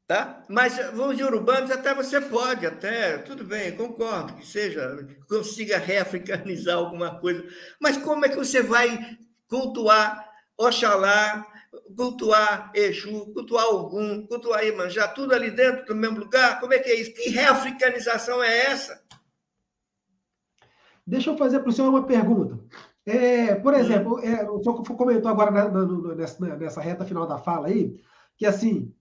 Tá? Mas os urbanos até você pode, até, tudo bem, concordo que seja, consiga reafricanizar alguma coisa, mas como é que você vai cultuar Oxalá, cultuar Exu, cultuar Ogum, cultuar Iemanjá, tudo ali dentro do mesmo lugar? Como é que é isso? Que reafricanização é essa? Deixa eu fazer para o senhor uma pergunta. Por exemplo, o senhor comentou agora nessa reta final da fala aí, que assim,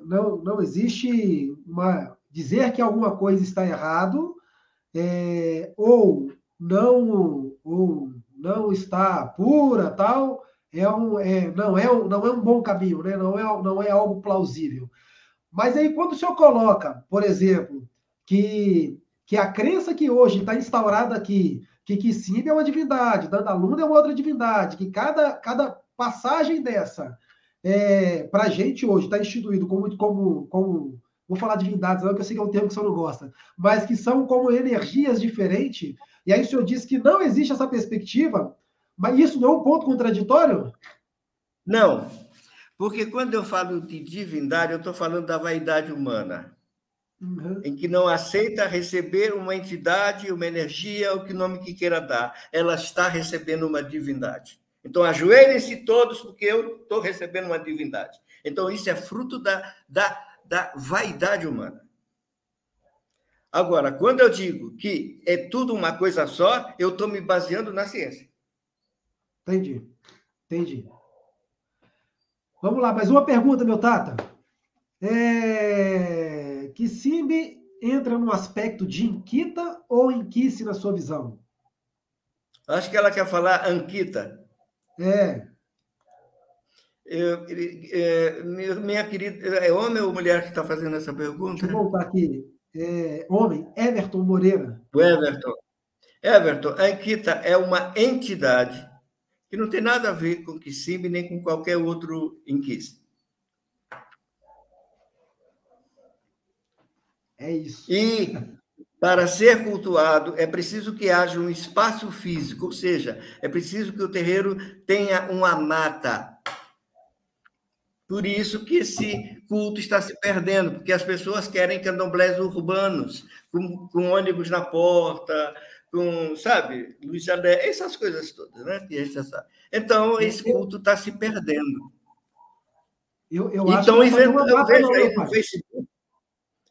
não existe dizer que alguma coisa está errado, ou não está pura, tal, não é um bom caminho, né? Não é algo plausível. Mas aí, quando o senhor coloca, por exemplo, que a crença que hoje está instaurada aqui, que Kissimbe é uma divindade, Dandalunda é uma outra divindade, que cada passagem dessa, para a gente hoje, está instituído como, vou falar divindades, não, que eu sei que é um termo que o senhor não gosta, mas que são como energias diferentes, e aí o senhor diz que não existe essa perspectiva, mas isso não é um ponto contraditório? Não, porque quando eu falo de divindade, eu estou falando da vaidade humana, em que não aceita receber uma entidade, uma energia, o que nome que queira dar. Ela está recebendo uma divindade. Então, ajoelhem-se todos, porque eu estou recebendo uma divindade. Então, isso é fruto da vaidade humana. Agora, quando eu digo que é tudo uma coisa só, eu estou me baseando na ciência. Entendi. Vamos lá, mais uma pergunta, meu Tata. Kissimbe entra no aspecto de Ankita ou Enkice na sua visão? Acho que ela quer falar Ankita. Minha querida, é homem ou mulher que está fazendo essa pergunta? Deixa eu voltar aqui. Homem, Everton Moreira. O Everton, a Ankita é uma entidade que não tem nada a ver com Kissimbe nem com qualquer outro Enkice. É isso. E para ser cultuado é preciso que haja um espaço físico, ou seja, é preciso que o terreiro tenha uma mata. Por isso que esse culto está se perdendo, porque as pessoas querem candomblés urbanos, com ônibus na porta, com, sabe, luz de alegre, essas coisas todas, né? Que a gente já sabe. Então, esse culto está se perdendo. Então,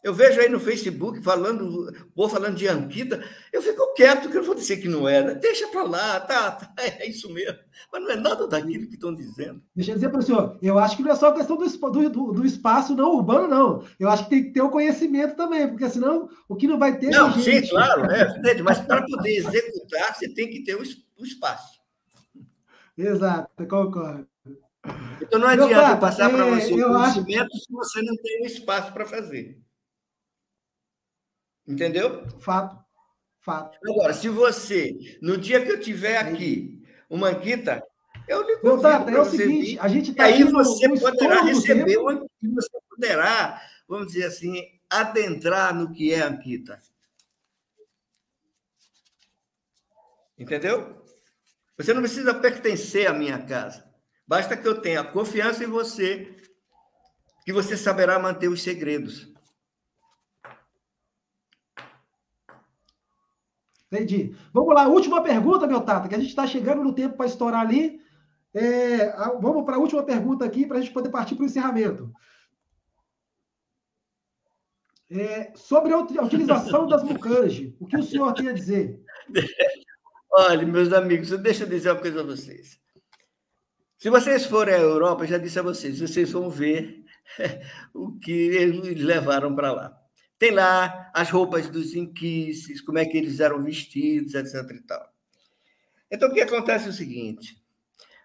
eu vejo aí no Facebook falando de Ankita, eu fico quieto, que eu vou dizer que não era. Deixa para lá, tá, é isso mesmo. Mas não é nada daquilo que estão dizendo. Deixa eu dizer para o senhor, eu acho que não é só a questão do espaço não urbano, não. Eu acho que tem que ter o conhecimento também, porque senão o que não vai ter... Não, sim, claro, mas para poder executar, você tem que ter o espaço. Exato, eu concordo. Então não adianta eu passar para você o conhecimento se você não tem o espaço para fazer. Entendeu? Fato. Agora, se você, no dia que eu estiver aqui, uma Ankita, eu lhe convido para você seguinte, vir, a gente tá aí você poderá receber, você poderá, vamos dizer assim, adentrar no que é Ankita. Entendeu? Você não precisa pertencer à minha casa. Basta que eu tenha confiança em você, que você saberá manter os segredos. Entendi. Vamos lá, última pergunta, meu Tata, que a gente está chegando no tempo para estourar ali. Vamos para a última pergunta aqui, para a gente poder partir para o encerramento. Sobre a utilização das mucange, o que o senhor tem a dizer? Olha, meus amigos, deixa eu dizer uma coisa a vocês. Se vocês forem à Europa, eu já disse a vocês vão ver o que eles levaram para lá. Tem lá as roupas dos inquices, como é que eles eram vestidos, etc. e tal. Então, o que acontece é o seguinte,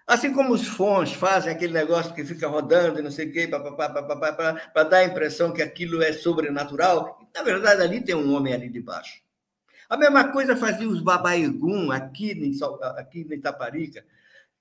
assim como os fons fazem aquele negócio que fica rodando e não sei o quê, para dar a impressão que aquilo é sobrenatural, na verdade, ali tem um homem ali debaixo. A mesma coisa fazia os babaegum aqui em Itaparica,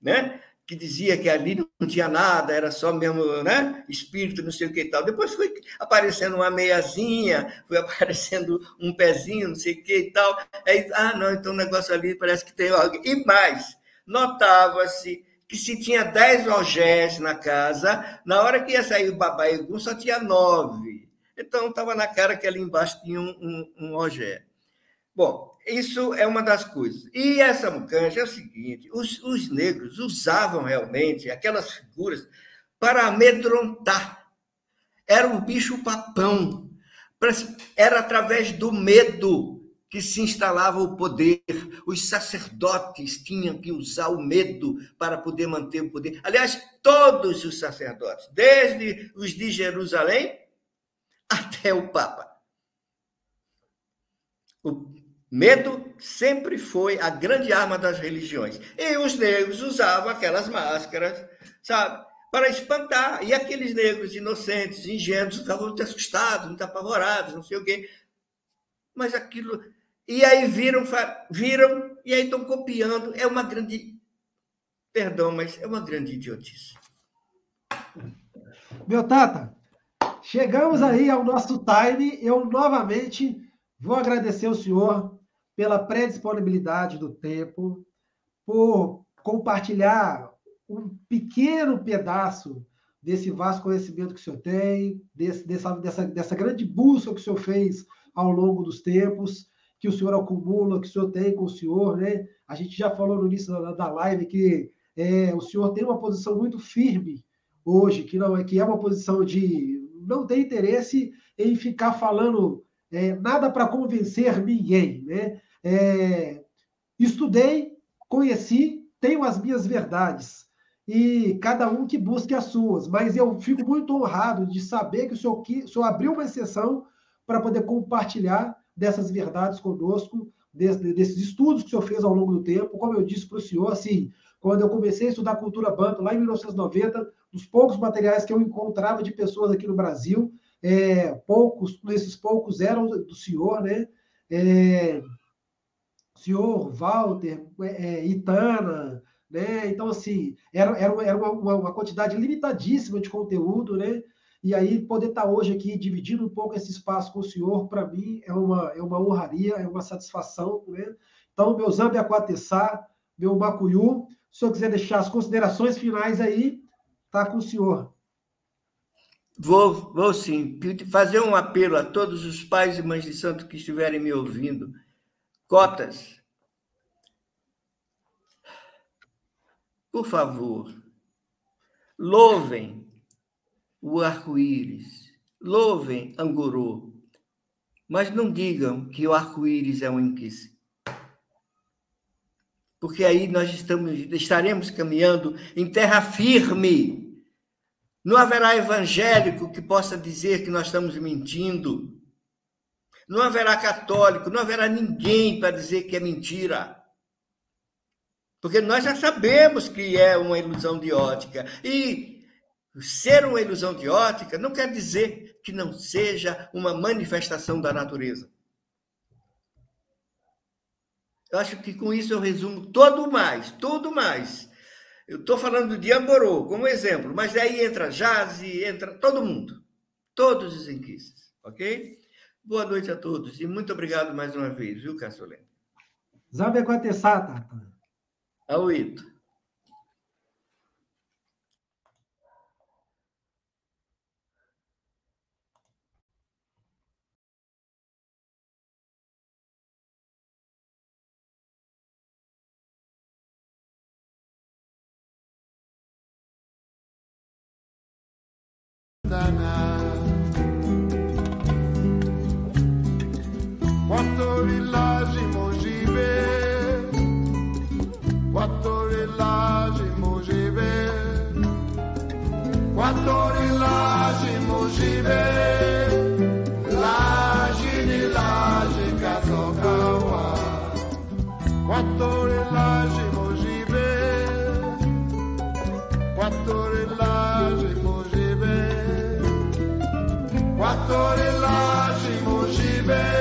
né? que dizia que ali não tinha nada, era só mesmo, né, espírito, não sei o que e tal. Depois foi aparecendo uma meiazinha, foi aparecendo um pezinho, não sei o que e tal. Aí, não, então o negócio ali parece que tem algo. E mais, notava-se que se tinha 10 ogés na casa, na hora que ia sair o Baba Yaga, só tinha 9. Então, estava na cara que ali embaixo tinha um ogé. Bom, isso é uma das coisas. E essa mucanja é o seguinte, os negros usavam realmente aquelas figuras para amedrontar. Era um bicho-papão. Era através do medo que se instalava o poder. Os sacerdotes tinham que usar o medo para poder manter o poder. Aliás, todos os sacerdotes, desde os de Jerusalém até o Papa. O medo sempre foi a grande arma das religiões. E os negros usavam aquelas máscaras, sabe, para espantar. E aqueles negros inocentes, ingênuos, ficavam muito assustados, muito apavorados, não sei o quê. Mas aquilo... E aí viram e aí estão copiando. É uma grande... Perdão, mas é uma grande idiotice. Meu Tata, chegamos aí ao nosso time. Eu novamente vou agradecer ao senhor pela predisponibilidade do tempo, por compartilhar um pequeno pedaço desse vasto conhecimento que o senhor tem, dessa grande busca que o senhor fez ao longo dos tempos, que o senhor acumula, que o senhor tem com o senhor, né? A gente já falou no início da live que o senhor tem uma posição muito firme hoje, que é uma posição de não ter interesse em ficar falando nada para convencer ninguém, né? Estudei, conheci, tenho as minhas verdades, e cada um que busque as suas, mas eu fico muito honrado de saber que o senhor abriu uma exceção para poder compartilhar dessas verdades conosco, desses estudos que o senhor fez ao longo do tempo. Como eu disse para o senhor, assim, quando eu comecei a estudar cultura banto, lá em 1990, dos poucos materiais que eu encontrava de pessoas aqui no Brasil, esses poucos eram do senhor, né? Senhor Walter, Itana, né? Então, assim, era uma quantidade limitadíssima de conteúdo, né? E aí, poder estar hoje aqui dividindo um pouco esse espaço com o senhor, para mim, é uma honraria, é uma satisfação, né? Então, meu Zambi Aquatessá, meu Macuyu, se o senhor quiser deixar as considerações finais aí, está com o senhor. Vou sim. Fazer um apelo a todos os pais e mães de santo que estiverem me ouvindo. Cotas. Por favor, louvem o arco-íris, louvem Angorô, mas não digam que o arco-íris é um inquice. Porque aí nós estaremos caminhando em terra firme. Não haverá evangélico que possa dizer que nós estamos mentindo. Não haverá católico, não haverá ninguém para dizer que é mentira. Porque nós já sabemos que é uma ilusão de ótica. E ser uma ilusão de ótica não quer dizer que não seja uma manifestação da natureza. Eu acho que com isso eu resumo tudo mais. Eu estou falando de Angorô como exemplo, mas aí entra Jazi, entra todo mundo, todos os inquices, ok? Boa noite a todos e muito obrigado mais uma vez, viu, Cassolene? Zambi Aquatessá, Tata. Auito. Quattro villaggi Mogibe, quattro villaggi Mogibe, quattro villaggi Mogibe, lagi di lagi Kasokawa, quattro villaggi Mogibe, quattro villaggi Mogibe, quattro villaggi Mogibe.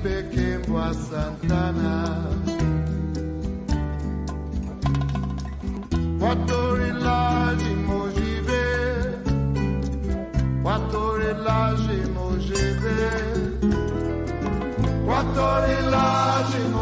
Mojibe Kembwa Santana Watorelaje Mojibe Watorelaje Mojibe Watorelaje Mojibe